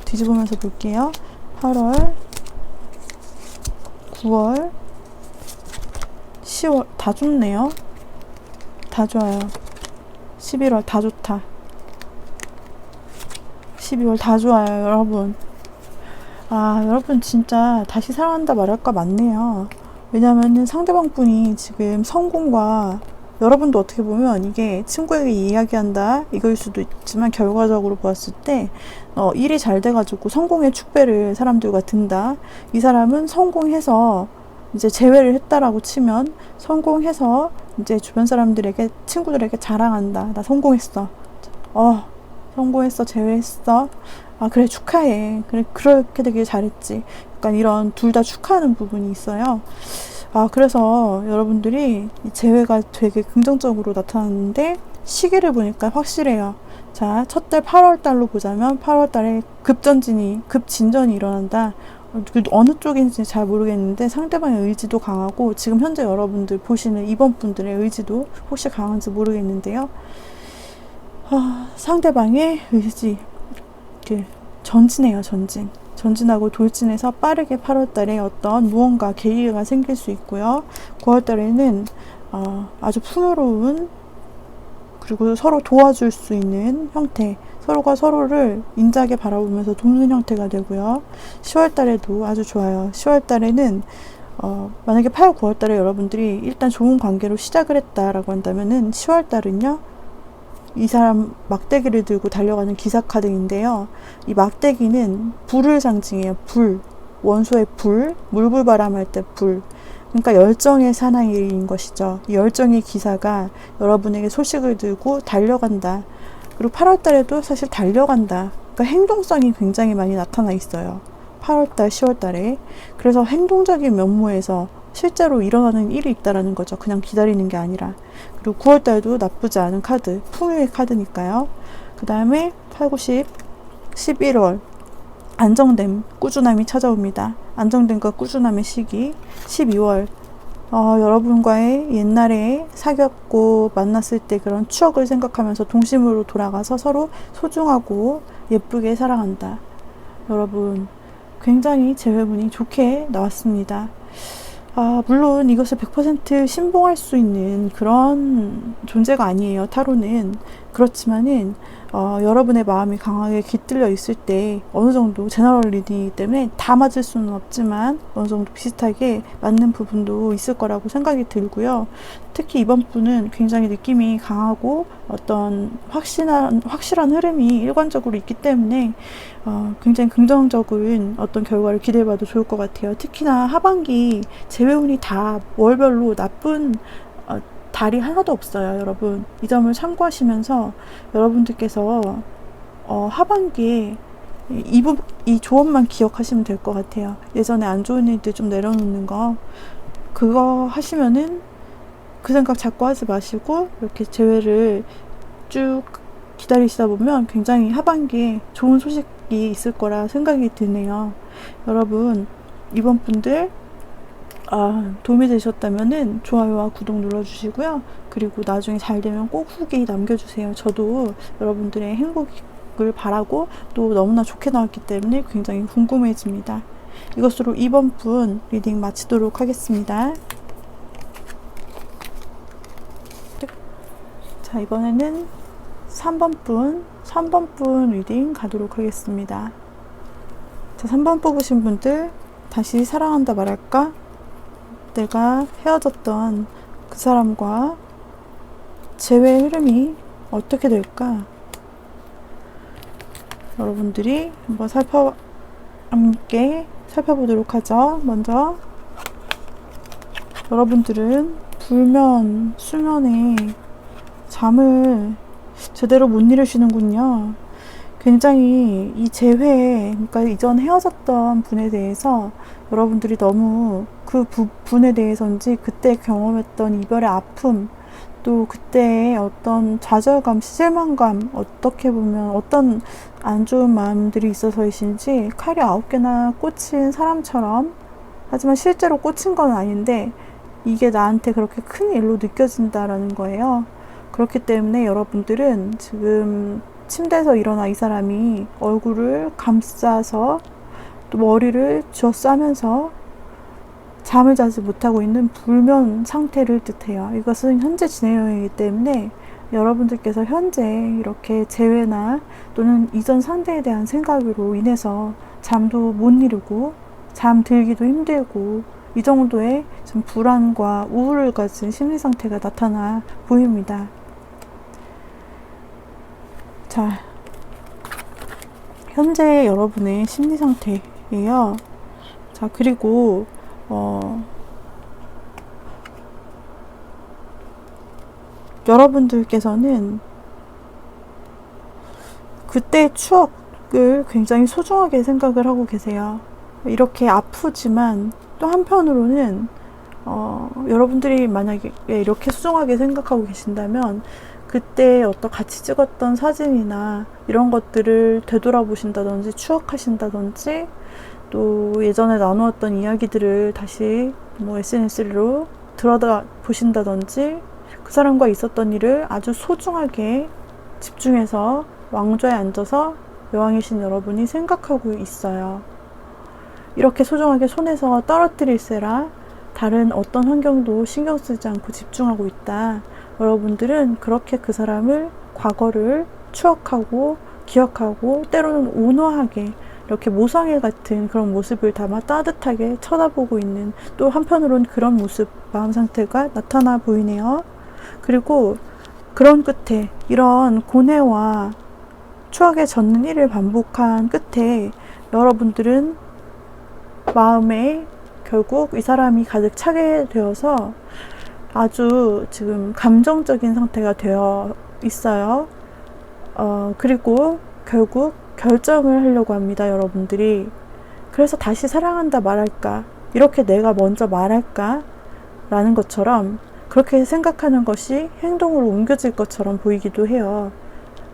뒤집으면서 볼게요. 8월, 9월, 10월 다 좋네요. 다 좋아요. 11월 다 좋다. 12월 다 좋아요, 여러분. 여러분 진짜 다시 사랑한다 말할까 맞네요. 왜냐면은 상대방 분이 지금 성공과, 여러분도 어떻게 보면 이게 친구에게 이야기한다 이거일 수도 있지만, 결과적으로 보았을 때 일이 잘 돼가지고 성공의 축배를 사람들과 든다. 이 사람은 성공해서 이제 재회를 했다라고 치면, 성공해서 이제 주변 사람들에게, 친구들에게 자랑한다. 나 성공했어. 성공했어. 재회했어. 그래, 축하해. 그래, 그렇게 되길 잘했지. 약간 이런 둘 다 축하하는 부분이 있어요. 그래서 여러분들이 이 재회가 되게 긍정적으로 나타났는데, 시기를 보니까 확실해요. 자, 첫 달 8월 달로 보자면 8월 달에 급진전이 일어난다. 어느 쪽인지 잘 모르겠는데 상대방의 의지도 강하고, 지금 현재 여러분들 보시는 이번 분들의 의지도 혹시 강한지 모르겠는데요. 상대방의 의지, 전진해요. 전진하고 돌진해서 빠르게 8월 달에 어떤 무언가 계기가 생길 수 있고요. 9월 달에는 아주 풍요로운, 그리고 서로 도와줄 수 있는 형태, 서로가 서로를 인자하게 바라보면서 돕는 형태가 되고요. 10월 달에도 아주 좋아요. 10월 달에는 만약에 8월, 9월 달에 여러분들이 일단 좋은 관계로 시작을 했다라고 한다면은, 10월 달은요, 이 사람 막대기를 들고 달려가는 기사 카드인데요. 이 막대기는 불을 상징해요. 불, 원소의 불, 물불바람할 때 불. 그러니까 열정의 사나이인 것이죠. 이 열정의 기사가 여러분에게 소식을 들고 달려간다. 그리고 8월 달에도 사실 달려간다. 그러니까 행동성이 굉장히 많이 나타나 있어요. 8월 달, 10월 달에. 그래서 행동적인 면모에서 실제로 일어나는 일이 있다라는 거죠. 그냥 기다리는 게 아니라. 그리고 9월 달도 나쁘지 않은 카드, 풍요의 카드니까요. 그 다음에 8, 9, 10, 11월 안정됨, 꾸준함이 찾아옵니다. 안정됨과 꾸준함의 시기. 12월 여러분과의 옛날에 사귀었고 만났을 때 그런 추억을 생각하면서 동심으로 돌아가서 서로 소중하고 예쁘게 사랑한다. 여러분, 굉장히 재회운이 좋게 나왔습니다. 물론 이것을 100% 신봉할 수 있는 그런 존재가 아니에요, 타로는. 그렇지만은 여러분의 마음이 강하게 깃들려 있을 때 어느 정도, 제너럴 리딩이기 때문에 다 맞을 수는 없지만 어느 정도 비슷하게 맞는 부분도 있을 거라고 생각이 들고요. 특히 이번 분은 굉장히 느낌이 강하고 어떤 확실한 흐름이 일관적으로 있기 때문에 굉장히 긍정적인 어떤 결과를 기대해봐도 좋을 것 같아요. 특히나 하반기 재회운이 다 월별로 나쁜 달이 하나도 없어요, 여러분. 이 점을 참고하시면서 여러분들께서 하반기에 이 조언만 기억하시면 될 것 같아요. 예전에 안 좋은 일들 좀 내려놓는 거, 그거 하시면은 그 생각 자꾸 하지 마시고 이렇게 재회를 쭉 기다리시다 보면 굉장히 하반기에 좋은 소식이 있을 거라 생각이 드네요. 여러분, 이번 분들 도움이 되셨다면은 좋아요와 구독 눌러주시고요. 그리고 나중에 잘 되면 꼭 후기 남겨주세요. 저도 여러분들의 행복을 바라고 또 너무나 좋게 나왔기 때문에 굉장히 궁금해집니다. 이것으로 이번 분 리딩 마치도록 하겠습니다. 자, 이번에는 3번 분 리딩 가도록 하겠습니다. 자, 3번 뽑으신 분들, 다시 사랑한다 말할까? 내가 헤어졌던 그 사람과 재회의 흐름이 어떻게 될까? 여러분들이 한번 함께 살펴보도록 하죠. 먼저 여러분들은 불면, 수면에 잠을 제대로 못 이루시는군요. 굉장히 이 재회, 그러니까 이전 헤어졌던 분에 대해서 여러분들이 너무 그 분에 대해서인지 그때 경험했던 이별의 아픔, 또 그때의 어떤 좌절감, 실망감, 어떻게 보면 어떤 안 좋은 마음들이 있어서이신지 칼이 9개나 꽂힌 사람처럼, 하지만 실제로 꽂힌 건 아닌데 이게 나한테 그렇게 큰 일로 느껴진다라는 거예요. 그렇기 때문에 여러분들은 지금 침대에서 일어나 이 사람이 얼굴을 감싸서 또 머리를 쥐어싸면서 잠을 자지 못하고 있는 불면 상태를 뜻해요. 이것은 현재 진행형이기 때문에 여러분들께서 현재 이렇게 재회나 또는 이전 상대에 대한 생각으로 인해서 잠도 못 이루고 잠들기도 힘들고 이 정도의 좀 불안과 우울을 가진 심리 상태가 나타나 보입니다. 자, 현재 여러분의 심리 상태예요. 자, 그리고 여러분들께서는 그때의 추억을 굉장히 소중하게 생각을 하고 계세요. 이렇게 아프지만 또 한편으로는 여러분들이 만약에 이렇게 소중하게 생각하고 계신다면 그때 어떤 같이 찍었던 사진이나 이런 것들을 되돌아보신다든지 추억하신다든지 또 예전에 나누었던 이야기들을 다시 SNS로 들여다 보신다든지 그 사람과 있었던 일을 아주 소중하게 집중해서 왕좌에 앉아서 여왕이신 여러분이 생각하고 있어요. 이렇게 소중하게 손에서 떨어뜨릴세라 다른 어떤 환경도 신경 쓰지 않고 집중하고 있다. 여러분들은 그렇게 그 사람을 과거를 추억하고 기억하고 때로는 온화하게 이렇게 모성애 같은 그런 모습을 담아 따뜻하게 쳐다보고 있는 또 한편으로는 그런 모습, 마음 상태가 나타나 보이네요. 그리고 그런 끝에 이런 고뇌와 추억에 젖는 일을 반복한 끝에 여러분들은 마음에 결국 이 사람이 가득 차게 되어서 아주 지금 감정적인 상태가 되어 있어요. 그리고 결국 결정을 하려고 합니다, 여러분들이. 그래서 다시 사랑한다 말할까? 이렇게 내가 먼저 말할까? 라는 것처럼 그렇게 생각하는 것이 행동으로 옮겨질 것처럼 보이기도 해요.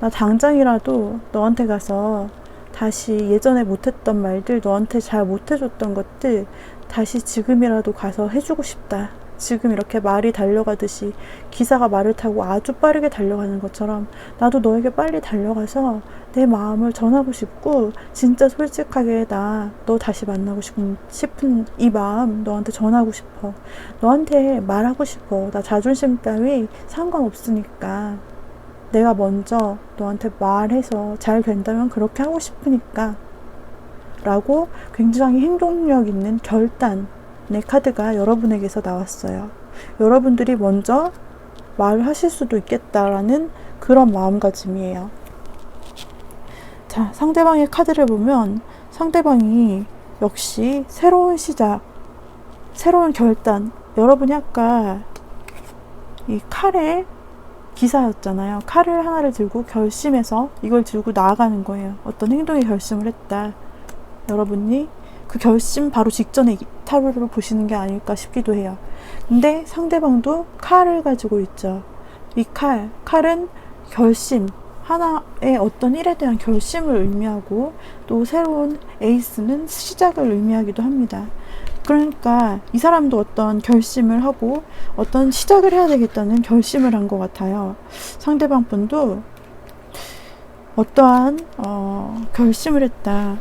나 당장이라도 너한테 가서 다시 예전에 못했던 말들, 너한테 잘 못해줬던 것들 다시 지금이라도 가서 해주고 싶다. 지금 이렇게 말이 달려가듯이 기사가 말을 타고 아주 빠르게 달려가는 것처럼 나도 너에게 빨리 달려가서 내 마음을 전하고 싶고 진짜 솔직하게 나 너 다시 만나고 싶은 이 마음 너한테 전하고 싶어. 너한테 말하고 싶어. 나 자존심 따위 상관없으니까 내가 먼저 너한테 말해서 잘 된다면 그렇게 하고 싶으니까 라고 굉장히 행동력 있는 결단의 카드가 여러분에게서 나왔어요. 여러분들이 먼저 말을 하실 수도 있겠다라는 그런 마음가짐이에요. 자, 상대방의 카드를 보면 상대방이 역시 새로운 시작, 새로운 결단. 여러분이 아까 이 칼의 기사였잖아요. 칼을 하나를 들고 결심해서 이걸 들고 나아가는 거예요. 어떤 행동에 결심을 했다. 여러분이 그 결심 바로 직전에 타로를 보시는 게 아닐까 싶기도 해요. 근데 상대방도 칼을 가지고 있죠. 이 칼은 결심, 하나의 어떤 일에 대한 결심을 의미하고 또 새로운 에이스는 시작을 의미하기도 합니다. 그러니까 이 사람도 어떤 결심을 하고 어떤 시작을 해야 되겠다는 결심을 한 것 같아요. 상대방 분도 어떠한 결심을 했다.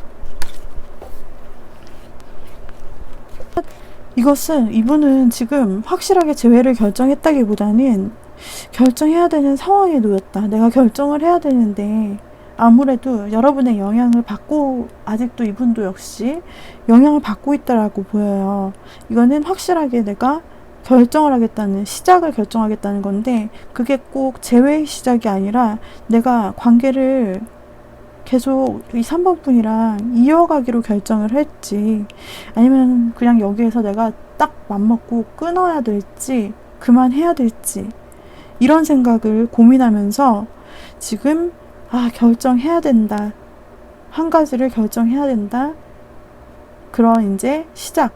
이분은 지금 확실하게 재회를 결정했다기보다는 결정해야 되는 상황에 놓였다. 내가 결정을 해야 되는데 아무래도 여러분의 영향을 받고 아직도 이분도 역시 영향을 받고 있다라고 보여요. 이거는 확실하게 내가 결정을 하겠다는 시작을 결정하겠다는 건데 그게 꼭 재회의 시작이 아니라 내가 관계를 계속 이 3번 분이랑 이어가기로 결정을 했지 아니면 그냥 여기에서 내가 딱 맘먹고 끊어야 될지 그만해야 될지 이런 생각을 고민하면서 지금 결정해야 된다. 한 가지를 결정해야 된다. 그런 이제 시작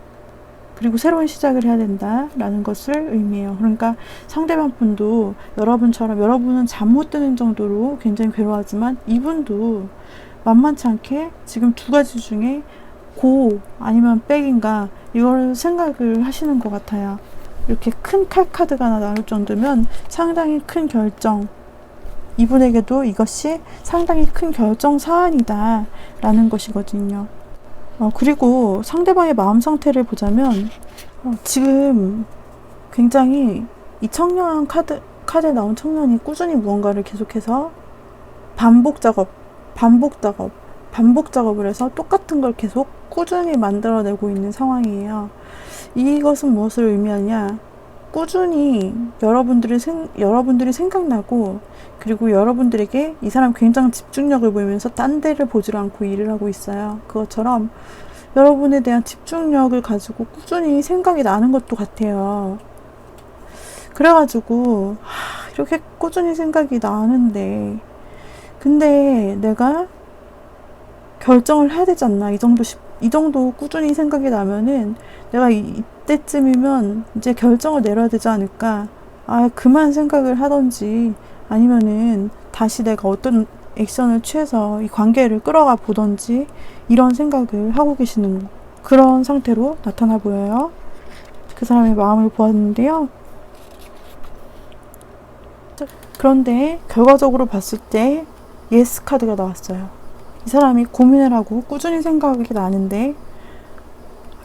그리고 새로운 시작을 해야 된다라는 것을 의미해요. 그러니까 상대방 분도 여러분처럼 여러분은 잠 못 드는 정도로 굉장히 괴로워하지만 이분도 만만치 않게 지금 두 가지 중에 고 아니면 백인가 이걸 생각을 하시는 것 같아요. 이렇게 큰 칼 카드가 하나 나올 정도면 상당히 큰 결정 이분에게도 이것이 상당히 큰 결정 사안이다 라는 것이거든요. 그리고 상대방의 마음 상태를 보자면 지금 굉장히 이 청년 카드에 나온 청년이 꾸준히 무언가를 계속해서 반복 작업을 해서 똑같은 걸 계속 꾸준히 만들어내고 있는 상황이에요. 이것은 무엇을 의미하냐? 꾸준히 여러분들이 생각나고, 그리고 여러분들에게 이 사람 굉장히 집중력을 보이면서 딴 데를 보지 않고 일을 하고 있어요. 그것처럼 여러분에 대한 집중력을 가지고 꾸준히 생각이 나는 것도 같아요. 그래가지고 이렇게 꾸준히 생각이 나는데, 근데 내가 결정을 해야 되지 않나? 이 정도 꾸준히 생각이 나면은 내가 이때쯤이면 이제 결정을 내려야 되지 않을까? 그만 생각을 하던지, 아니면은 다시 내가 어떤 액션을 취해서 이 관계를 끌어가 보던지, 이런 생각을 하고 계시는 그런 상태로 나타나 보여요. 그 사람의 마음을 보았는데요. 그런데 결과적으로 봤을 때 예스 카드가 나왔어요. 이 사람이 고민을 하고 꾸준히 생각이 나는데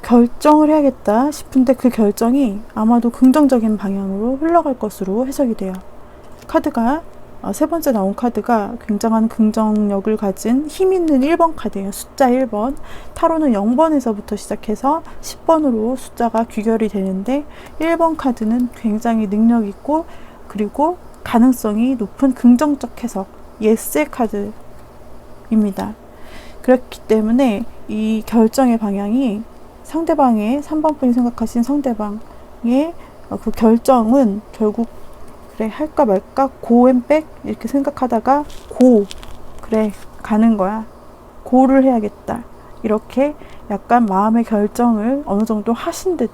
결정을 해야겠다 싶은데, 그 결정이 아마도 긍정적인 방향으로 흘러갈 것으로 해석이 돼요. 카드가 세 번째 나온 카드가 굉장한 긍정력을 가진 힘 있는 1번 카드예요. 숫자 1번. 타로는 0번에서부터 시작해서 10번으로 숫자가 귀결이 되는데, 1번 카드는 굉장히 능력 있고, 그리고 가능성이 높은 긍정적 해석, 예스의 카드입니다. 그렇기 때문에 이 결정의 방향이 상대방의 3번 분이 생각하신 상대방의 그 결정은 결국 그래 할까 말까 고앤백 이렇게 생각하다가 그래 가는 거야, 고를 해야겠다, 이렇게 약간 마음의 결정을 어느 정도 하신 듯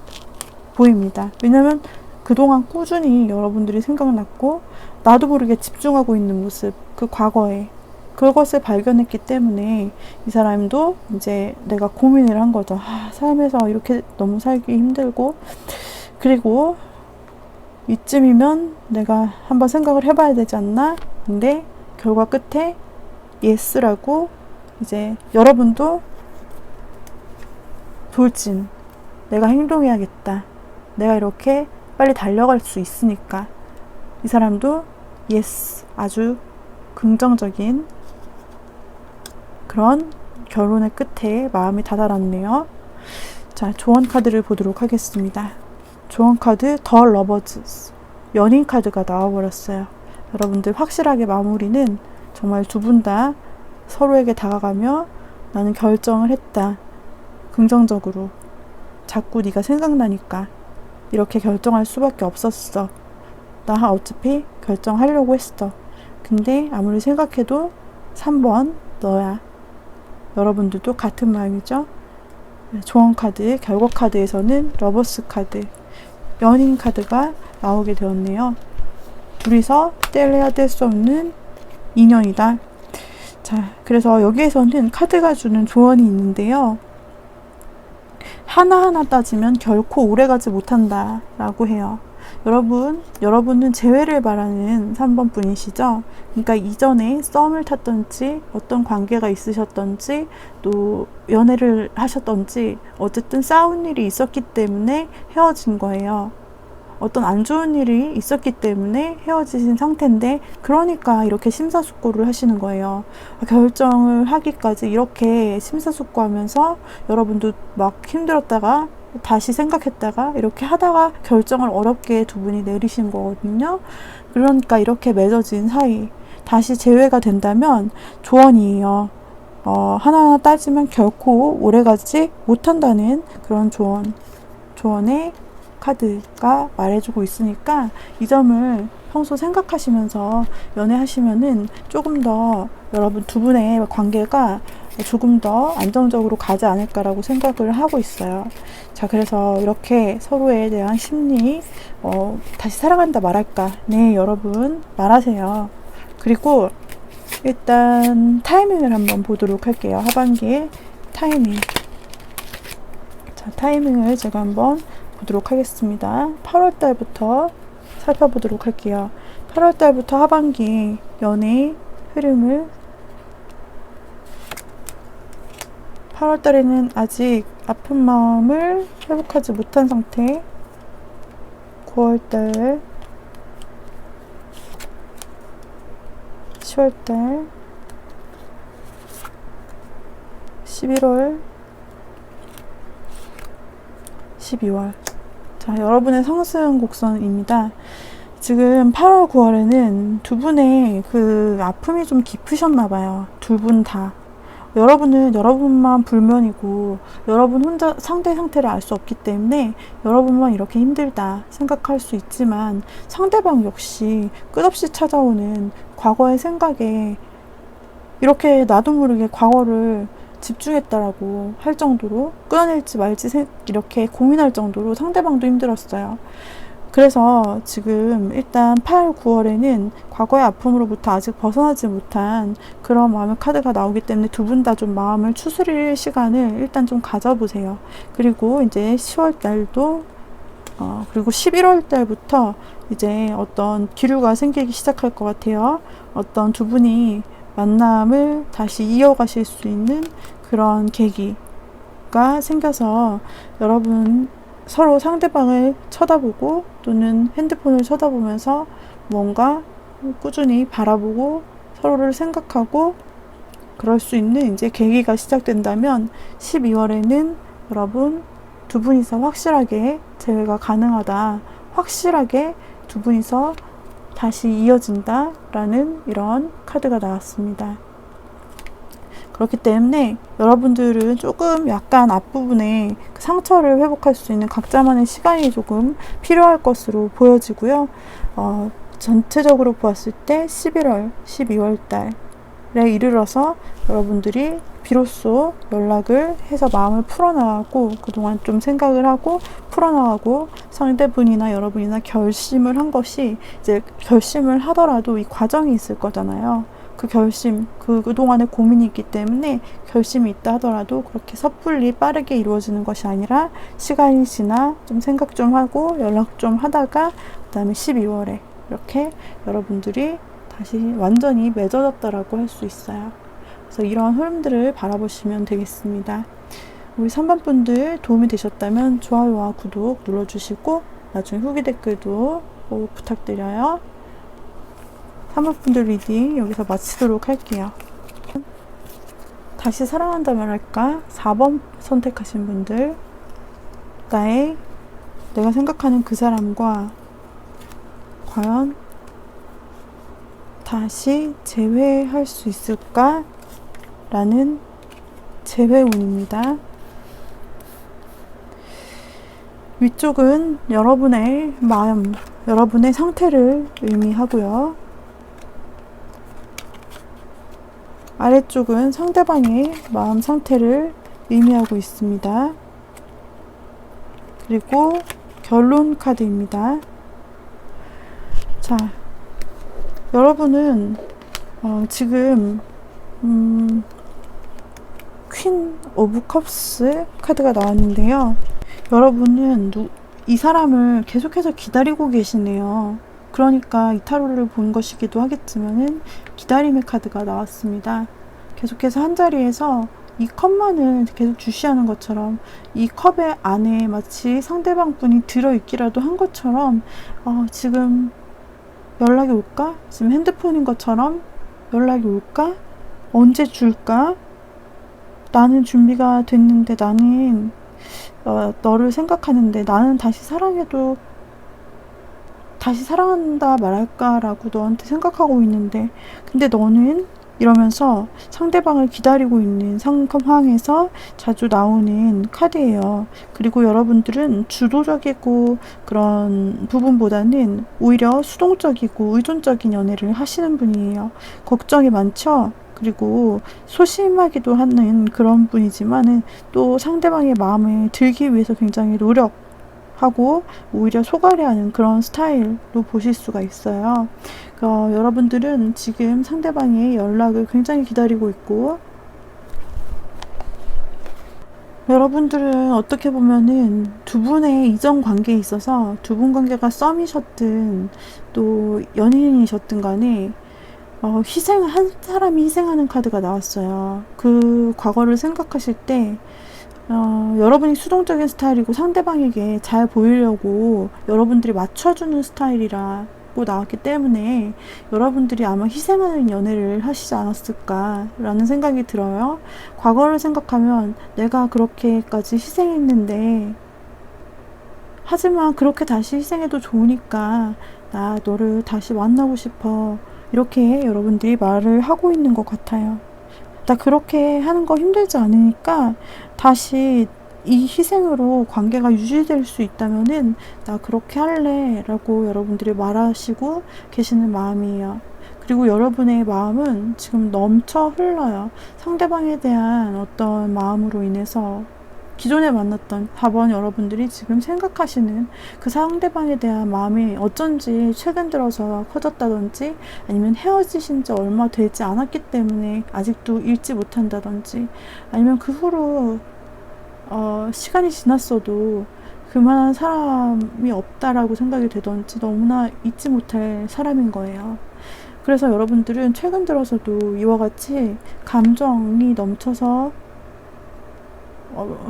보입니다. 왜냐면 그동안 꾸준히 여러분들이 생각났고 나도 모르게 집중하고 있는 모습, 그 과거에 그것을 발견했기 때문에 이 사람도 이제 내가 고민을 한 거죠. 삶에서 이렇게 너무 살기 힘들고, 그리고 이쯤이면 내가 한번 생각을 해봐야 되지 않나? 근데 결과 끝에 예스라고, 이제 여러분도 돌진, 내가 행동해야겠다, 내가 이렇게 빨리 달려갈 수 있으니까, 이 사람도 예스, 아주 긍정적인 그런 결론의 끝에 마음이 다다랐네요. 자, 조언 카드를 보도록 하겠습니다. 조언 카드 더 러버즈, 연인 카드가 나와버렸어요. 여러분들 확실하게 마무리는 정말 두 분 다 서로에게 다가가며 나는 결정을 했다, 긍정적으로, 자꾸 네가 생각나니까 이렇게 결정할 수밖에 없었어, 나 어차피 결정하려고 했어, 근데 아무리 생각해도 3번 너야. 여러분들도 같은 마음이죠? 조언 카드, 결과 카드에서는 러버스 카드, 연인 카드가 나오게 되었네요. 둘이서 뗄래야 뗄 수 없는 인연이다. 자, 그래서 여기에서는 카드가 주는 조언이 있는데요. 하나하나 따지면 결코 오래가지 못한다 라고 해요. 여러분은 재회를 바라는 3번 분이시죠? 그러니까 이전에 썸을 탔던지, 어떤 관계가 있으셨던지, 또 연애를 하셨던지, 어쨌든 싸운 일이 있었기 때문에 헤어진 거예요. 어떤 안 좋은 일이 있었기 때문에 헤어지신 상태인데, 그러니까 이렇게 심사숙고를 하시는 거예요. 결정을 하기까지 이렇게 심사숙고하면서 여러분도 막 힘들었다가 다시 생각했다가 이렇게 하다가 결정을 어렵게 두 분이 내리신 거거든요. 그러니까 이렇게 맺어진 사이, 다시 재회가 된다면 조언이에요. 하나하나 따지면 결코 오래가지 못한다는 그런 조언의 카드가 말해주고 있으니까, 이 점을 평소 생각하시면서 연애하시면은 조금 더 여러분 두 분의 관계가 조금 더 안정적으로 가지 않을까라고 생각을 하고 있어요. 자, 그래서 이렇게 서로에 대한 심리, 다시 사랑한다 말할까? 네, 여러분 말하세요. 그리고 일단 타이밍을 한번 보도록 할게요. 하반기의 타이밍. 자, 타이밍을 제가 한번 보도록 하겠습니다. 8월달부터 살펴보도록 할게요. 8월달부터 하반기 연애의 흐름을, 8월달에는 아직 아픈 마음을 회복하지 못한 상태. 9월달, 10월달, 11월, 12월. 자, 여러분의 상승 곡선입니다. 지금 8월, 9월에는 두 분의 그 아픔이 좀 깊으셨나봐요. 두 분 다. 여러분은 여러분만 불면이고 여러분 혼자 상대 상태를 알 수 없기 때문에 여러분만 이렇게 힘들다 생각할 수 있지만 상대방 역시 끝없이 찾아오는 과거의 생각에 이렇게 나도 모르게 과거를 집중했다라고 할 정도로 끊어낼지 말지 이렇게 고민할 정도로 상대방도 힘들었어요. 그래서 지금 일단 8, 9월에는 과거의 아픔으로부터 아직 벗어나지 못한 그런 마음의 카드가 나오기 때문에 두 분 다 좀 마음을 추스릴 시간을 일단 좀 가져보세요. 그리고 이제 10월 달도 그리고 11월 달부터 이제 어떤 기류가 생기기 시작할 것 같아요. 어떤 두 분이 만남을 다시 이어가실 수 있는 그런 계기가 생겨서 여러분 서로 상대방을 쳐다보고 또는 핸드폰을 쳐다보면서 뭔가 꾸준히 바라보고 서로를 생각하고 그럴 수 있는 이제 계기가 시작된다면 12월에는 여러분 두 분이서 확실하게 재회가 가능하다. 확실하게 두 분이서 다시 이어진다 라는 이런 카드가 나왔습니다. 그렇기 때문에 여러분들은 조금 약간 앞부분에 그 상처를 회복할 수 있는 각자만의 시간이 조금 필요할 것으로 보여지고요. 전체적으로 보았을 때 11월, 12월 달에 이르러서 여러분들이 비로소 연락을 해서 마음을 풀어나가고 그동안 좀 생각을 하고 풀어나가고 상대분이나 여러분이나 결심을 한 것이 이제 결심을 하더라도 이 과정이 있을 거잖아요. 그 결심, 그동안의 고민이 있기 때문에 결심이 있다 하더라도 그렇게 섣불리 빠르게 이루어지는 것이 아니라 시간이 지나 좀 생각 좀 하고 연락 좀 하다가 그 다음에 12월에 이렇게 여러분들이 다시 완전히 맺어졌다라고 할 수 있어요. 그래서 이런 흐름들을 바라보시면 되겠습니다. 우리 3번 분들 도움이 되셨다면 좋아요와 구독 눌러주시고 나중에 후기 댓글도 꼭 부탁드려요. 3번 분들 리딩 여기서 마치도록 할게요. 다시 사랑한다면 할까? 4번 선택하신 분들 내가 생각하는 그 사람과 과연 다시 재회할 수 있을까? 라는 재회운입니다. 위쪽은 여러분의 마음, 여러분의 상태를 의미하고요. 아래쪽은 상대방의 마음 상태를 의미하고 있습니다. 그리고 결론 카드입니다. 자, 여러분은 지금 퀸 오브 컵스 카드가 나왔는데요. 여러분은 이 사람을 계속해서 기다리고 계시네요. 그러니까 이 타로를 본 것이기도 하겠지만은 기다림의 카드가 나왔습니다. 계속해서 한 자리에서 이 컵만을 계속 주시하는 것처럼 이 컵의 안에 마치 상대방 분이 들어있기라도 한 것처럼 지금 연락이 올까? 지금 핸드폰인 것처럼 연락이 올까? 언제 줄까? 나는 준비가 됐는데 나는 너를 생각하는데 나는 다시 사랑해도 다시 사랑한다 말할까 라고 너한테 생각하고 있는데 근데 너는 이러면서 상대방을 기다리고 있는 상황에서 자주 나오는 카드예요. 그리고 여러분들은 주도적이고 그런 부분보다는 오히려 수동적이고 의존적인 연애를 하시는 분이에요. 걱정이 많죠? 그리고 소심하기도 하는 그런 분이지만은 또 상대방의 마음에 들기 위해서 굉장히 노력하고 오히려 속아려하는 그런 스타일로 보실 수가 있어요. 여러분들은 지금 상대방의 연락을 굉장히 기다리고 있고 여러분들은 어떻게 보면은 두 분의 이전 관계에 있어서 두 분 관계가 썸이셨든 또 연인이셨든 간에 한 사람이 희생하는 카드가 나왔어요. 그 과거를 생각하실 때 여러분이 수동적인 스타일이고 상대방에게 잘 보이려고 여러분들이 맞춰주는 스타일이라고 나왔기 때문에 여러분들이 아마 희생하는 연애를 하시지 않았을까라는 생각이 들어요. 과거를 생각하면 내가 그렇게까지 희생했는데, 하지만 그렇게 다시 희생해도 좋으니까 나 너를 다시 만나고 싶어, 이렇게 여러분들이 말을 하고 있는 것 같아요. 나 그렇게 하는 거 힘들지 않으니까 다시 이 희생으로 관계가 유지될 수 있다면은 나 그렇게 할래 라고 여러분들이 말하시고 계시는 마음이에요. 그리고 여러분의 마음은 지금 넘쳐 흘러요. 상대방에 대한 어떤 마음으로 인해서 기존에 만났던 4번 여러분들이 지금 생각하시는 그 상대방에 대한 마음이 어쩐지 최근 들어서 커졌다든지, 아니면 헤어지신 지 얼마 되지 않았기 때문에 아직도 잊지 못한다든지, 아니면 그 후로 시간이 지났어도 그만한 사람이 없다라고 생각이 되던지 너무나 잊지 못할 사람인 거예요. 그래서 여러분들은 최근 들어서도 이와 같이 감정이 넘쳐서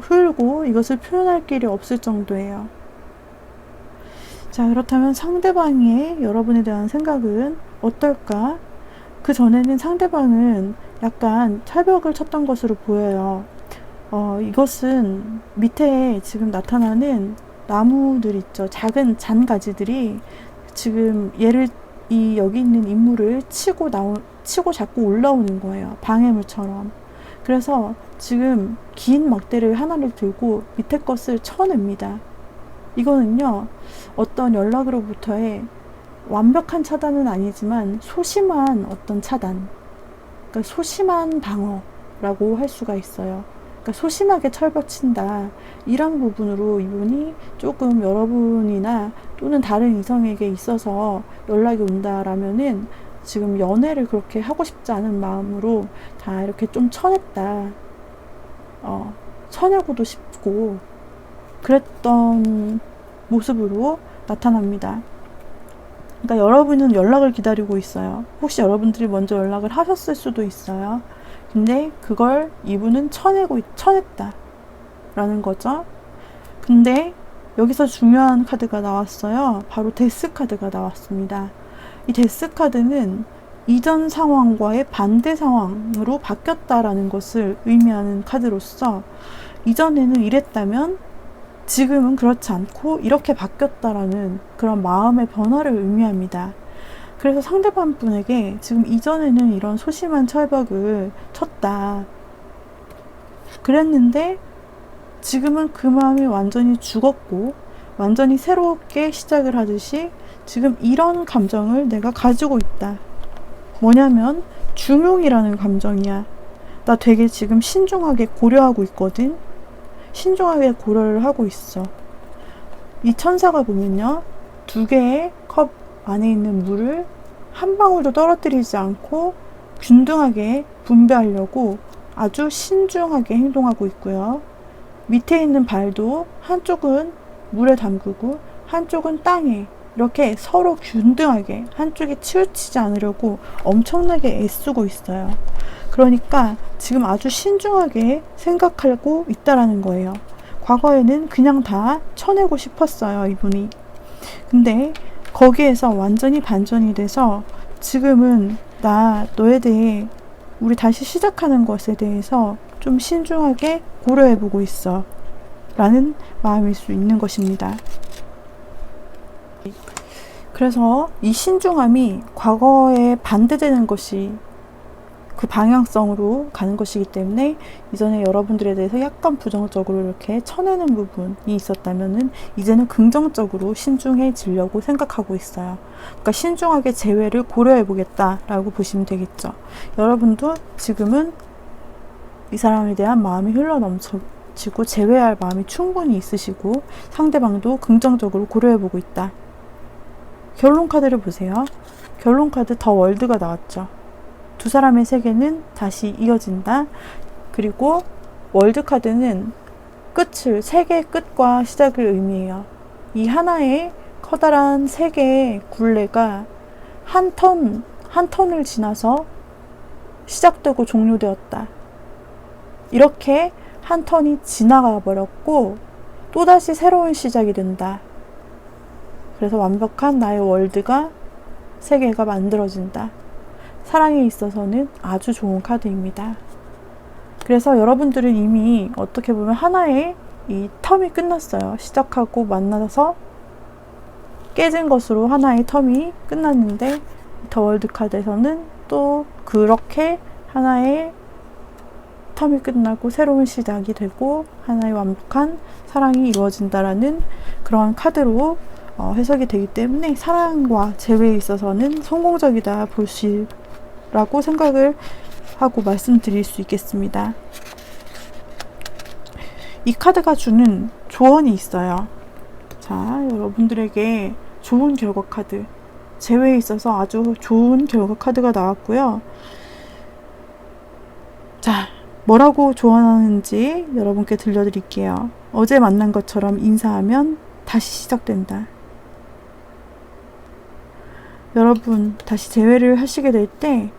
흐르고 이것을 표현할 길이 없을 정도예요. 자, 그렇다면 상대방의 여러분에 대한 생각은 어떨까? 그 전에는 상대방은 약간 철벽을 쳤던 것으로 보여요. 이것은 밑에 지금 나타나는 나무들 있죠. 작은 잔가지들이 지금 여기 있는 인물을 치고 자꾸 올라오는 거예요. 방해물처럼. 그래서 지금 긴 막대를 하나를 들고 밑에 것을 쳐냅니다. 이거는요, 어떤 연락으로부터의 완벽한 차단은 아니지만 소심한 어떤 차단, 그러니까 소심한 방어라고 할 수가 있어요. 그러니까 소심하게 철벽친다, 이런 부분으로 이분이 조금 여러분이나 또는 다른 이성에게 있어서 연락이 온다라면은 지금 연애를 그렇게 하고 싶지 않은 마음으로 다 이렇게 좀 쳐냈다, 쳐내고도 싶고 그랬던 모습으로 나타납니다. 그러니까 여러분은 연락을 기다리고 있어요. 혹시 여러분들이 먼저 연락을 하셨을 수도 있어요. 근데 그걸 이분은 쳐냈다 라는 거죠. 근데 여기서 중요한 카드가 나왔어요. 바로 데스 카드가 나왔습니다. 이 데스 카드는 이전 상황과의 반대 상황으로 바뀌었다라는 것을 의미하는 카드로서, 이전에는 이랬다면 지금은 그렇지 않고 이렇게 바뀌었다라는 그런 마음의 변화를 의미합니다. 그래서 상대방 분에게 지금 이전에는 이런 소심한 철벽을 쳤다, 그랬는데 지금은 그 마음이 완전히 죽었고 완전히 새롭게 시작을 하듯이 지금 이런 감정을 내가 가지고 있다. 뭐냐면 중용이라는 감정이야. 나 되게 지금 신중하게 고려하고 있거든. 신중하게 고려를 하고 있어. 이 천사가 보면요, 2개의 컵 안에 있는 물을 한 방울도 떨어뜨리지 않고 균등하게 분배하려고 아주 신중하게 행동하고 있고요. 밑에 있는 발도 한쪽은 물에 담그고 한쪽은 땅에, 이렇게 서로 균등하게 한쪽이 치우치지 않으려고 엄청나게 애쓰고 있어요. 그러니까 지금 아주 신중하게 생각하고 있다라는 거예요. 과거에는 그냥 다 쳐내고 싶었어요, 이분이. 근데 거기에서 완전히 반전이 돼서 지금은 너에 대해, 우리 다시 시작하는 것에 대해서 좀 신중하게 고려해보고 있어 라는 마음일 수 있는 것입니다. 그래서 이 신중함이 과거에 반대되는 것이 그 방향성으로 가는 것이기 때문에 이전에 여러분들에 대해서 약간 부정적으로 이렇게 쳐내는 부분이 있었다면은 이제는 긍정적으로 신중해지려고 생각하고 있어요. 그러니까 신중하게 재회를 고려해 보겠다라고 보시면 되겠죠. 여러분도 지금은 이 사람에 대한 마음이 흘러넘치고 재회할 마음이 충분히 있으시고 상대방도 긍정적으로 고려해 보고 있다. 결론 카드를 보세요. 결론 카드 더 월드가 나왔죠. 두 사람의 세계는 다시 이어진다. 그리고 월드 카드는 세계의 끝과 시작을 의미해요. 이 하나의 커다란 세계의 굴레가 한 턴을 지나서 시작되고 종료되었다. 이렇게 한 턴이 지나가 버렸고 또다시 새로운 시작이 된다. 그래서 완벽한 나의 월드가, 세계가 만들어진다. 사랑에 있어서는 아주 좋은 카드입니다. 그래서 여러분들은 이미 어떻게 보면 하나의 이 텀이 끝났어요. 시작하고 만나서 깨진 것으로 하나의 텀이 끝났는데, 더 월드 카드에서는 또 그렇게 하나의 텀이 끝나고 새로운 시작이 되고 하나의 완벽한 사랑이 이루어진다라는 그런 카드로 해석이 되기 때문에 사랑과 재회에 있어서는 성공적이다 볼수라고 생각을 하고 말씀드릴 수 있겠습니다. 이 카드가 주는 조언이 있어요. 자, 여러분들에게 좋은 결과 카드, 재회에 있어서 아주 좋은 결과 카드가 나왔고요. 자, 뭐라고 조언하는지 여러분께 들려드릴게요. 어제 만난 것처럼 인사하면 다시 시작된다. 여러분, 다시 재회를 하시게 될 때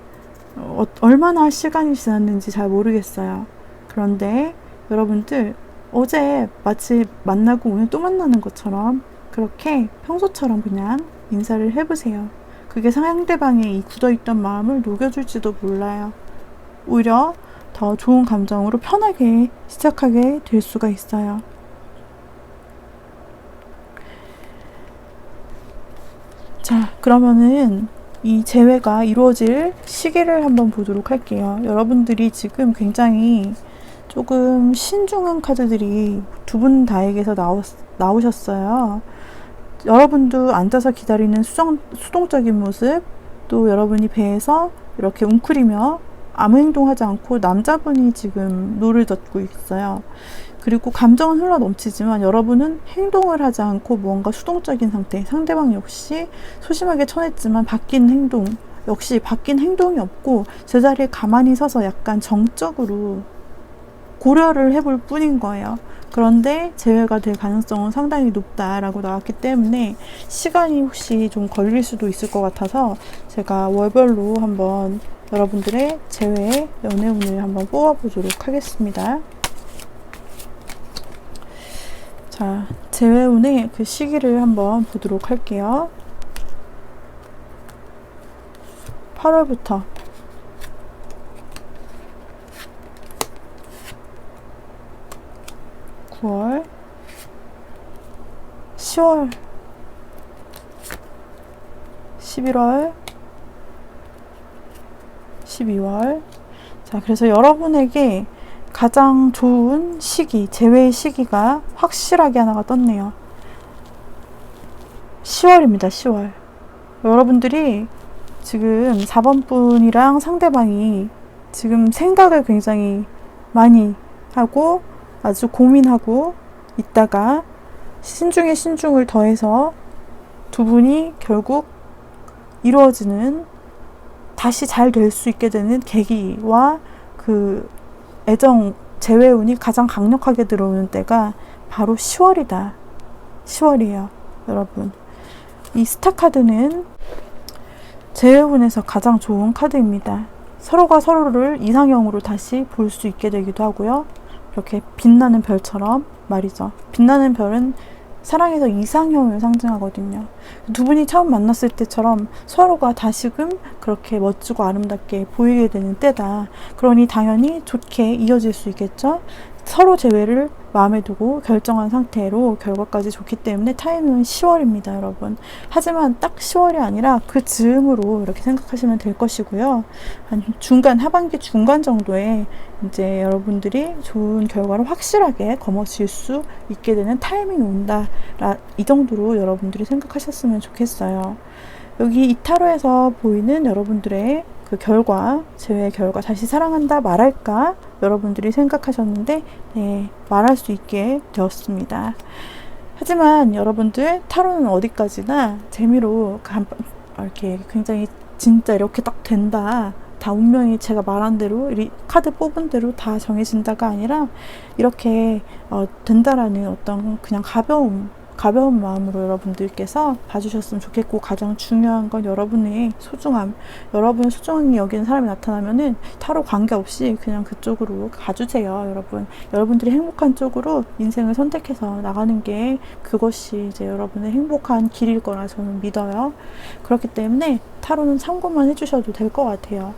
얼마나 시간이 지났는지 잘 모르겠어요. 그런데 여러분들, 어제 마치 만나고 오늘 또 만나는 것처럼 그렇게 평소처럼 그냥 인사를 해보세요. 그게 상대방의 이 굳어있던 마음을 녹여줄지도 몰라요. 오히려 더 좋은 감정으로 편하게 시작하게 될 수가 있어요. 자, 그러면은 이 재회가 이루어질 시기를 한번 보도록 할게요. 여러분들이 지금 굉장히 조금 신중한 카드들이 두 분 다에게서 나오셨어요. 여러분도 앉아서 기다리는 수동적인 모습, 또 여러분이 배에서 이렇게 웅크리며 아무 행동하지 않고 남자분이 지금 노를 젓고 있어요. 그리고 감정은 흘러 넘치지만 여러분은 행동을 하지 않고 뭔가 수동적인 상태, 상대방 역시 소심하게 쳐냈지만 바뀐 행동, 역시 바뀐 행동이 없고 제자리에 가만히 서서 약간 정적으로 고려를 해볼 뿐인 거예요. 그런데 재회가 될 가능성은 상당히 높다라고 나왔기 때문에 시간이 혹시 좀 걸릴 수도 있을 것 같아서 제가 월별로 한번 여러분들의 재회 연애운을 한번 뽑아보도록 하겠습니다. 자, 재회운의 그 시기를 한번 보도록 할게요. 8월부터 9월, 10월, 11월, 12월. 자, 그래서 여러분에게 가장 좋은 시기, 재회의 시기가 확실하게 하나가 떴네요. 10월입니다. 10월. 여러분들이 지금 4번 분이랑 상대방이 지금 생각을 굉장히 많이 하고 아주 고민하고 있다가 신중에 신중을 더해서 두 분이 결국 이루어지는, 다시 잘 될 수 있게 되는 계기와 그 애정, 재회운이 가장 강력하게 들어오는 때가 바로 10월이다. 10월이에요. 여러분, 이 스타 카드는 재회운에서 가장 좋은 카드입니다. 서로가 서로를 이상형으로 다시 볼 수 있게 되기도 하고요. 이렇게 빛나는 별처럼 말이죠. 빛나는 별은 사랑에서 이상형을 상징하거든요. 두 분이 처음 만났을 때처럼 서로가 다시금 그렇게 멋지고 아름답게 보이게 되는 때다. 그러니 당연히 좋게 이어질 수 있겠죠. 서로 재회를 마음에 두고 결정한 상태로 결과까지 좋기 때문에 타이밍은 10월입니다, 여러분. 하지만 딱 10월이 아니라 그 즈음으로 이렇게 생각하시면 될 것이고요. 한 중간, 하반기 중간 정도에 이제 여러분들이 좋은 결과를 확실하게 거머쥘 수 있게 되는 타이밍이 온다. 이 정도로 여러분들이 생각하셨으면 좋겠어요. 여기 이 타로에서 보이는 여러분들의 그 결과, 재회의 결과, 다시 사랑한다 말할까 여러분들이 생각하셨는데 네, 말할 수 있게 되었습니다. 하지만 여러분들, 타로는 어디까지나 재미로 이렇게 굉장히 진짜 이렇게 딱 된다, 다 운명이 제가 말한 대로 카드 뽑은 대로 다 정해진다가 아니라 이렇게 된다라는 어떤 그냥 가벼움, 가벼운 마음으로 여러분들께서 봐주셨으면 좋겠고, 가장 중요한 건 여러분의 소중함, 여러분의 소중하게 여기는 사람이 나타나면은 타로 관계없이 그냥 그쪽으로 가주세요. 여러분들이 행복한 쪽으로 인생을 선택해서 나가는 게 그것이 이제 여러분의 행복한 길일 거라 저는 믿어요. 그렇기 때문에 타로는 참고만 해주셔도 될 것 같아요.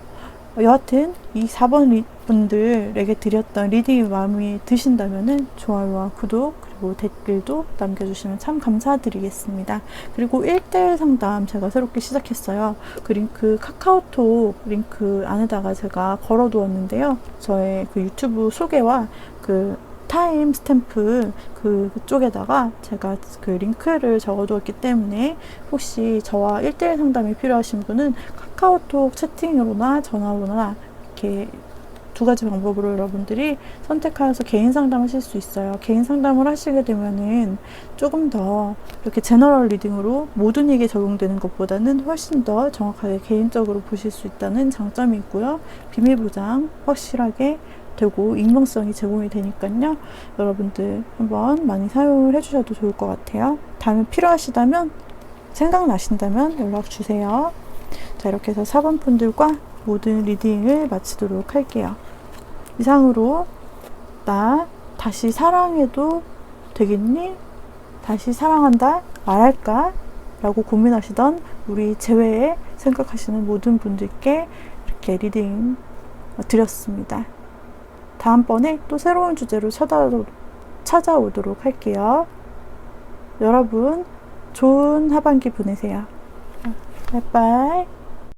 여하튼 이 4번 분들에게 드렸던 리딩이 마음에 드신다면은 좋아요와 구독 그리고 댓글도 남겨주시면 참 감사드리겠습니다. 그리고 1대1 상담 제가 새롭게 시작했어요. 그 링크 카카오톡 링크 안에다가 제가 걸어두었는데요. 저의 그 유튜브 소개와 그 타임 스탬프 그쪽에다가 제가 그 링크를 적어두었기 때문에 혹시 저와 1대1 상담이 필요하신 분은 카카오톡 채팅으로나 전화로나 이렇게 두 가지 방법으로 여러분들이 선택하여서 개인 상담하실 수 있어요. 개인 상담을 하시게 되면은 조금 더 이렇게 제너럴 리딩으로 모든 이게 적용되는 것보다는 훨씬 더 정확하게 개인적으로 보실 수 있다는 장점이 있고요. 비밀 보장 확실하게 되고 익명성이 제공이 되니까요. 여러분들 한번 많이 사용을 해주셔도 좋을 것 같아요. 다음에 필요하시다면 생각나신다면 연락 주세요. 자, 이렇게 해서 4번 분들과 모든 리딩을 마치도록 할게요. 이상으로 나 다시 사랑해도 되겠니? 다시 사랑한다 말할까? 라고 고민하시던 우리 제외에 생각하시는 모든 분들께 이렇게 리딩 드렸습니다. 다음번에 또 새로운 주제로 찾아오도록 할게요. 여러분 좋은 하반기 보내세요. 바이바이.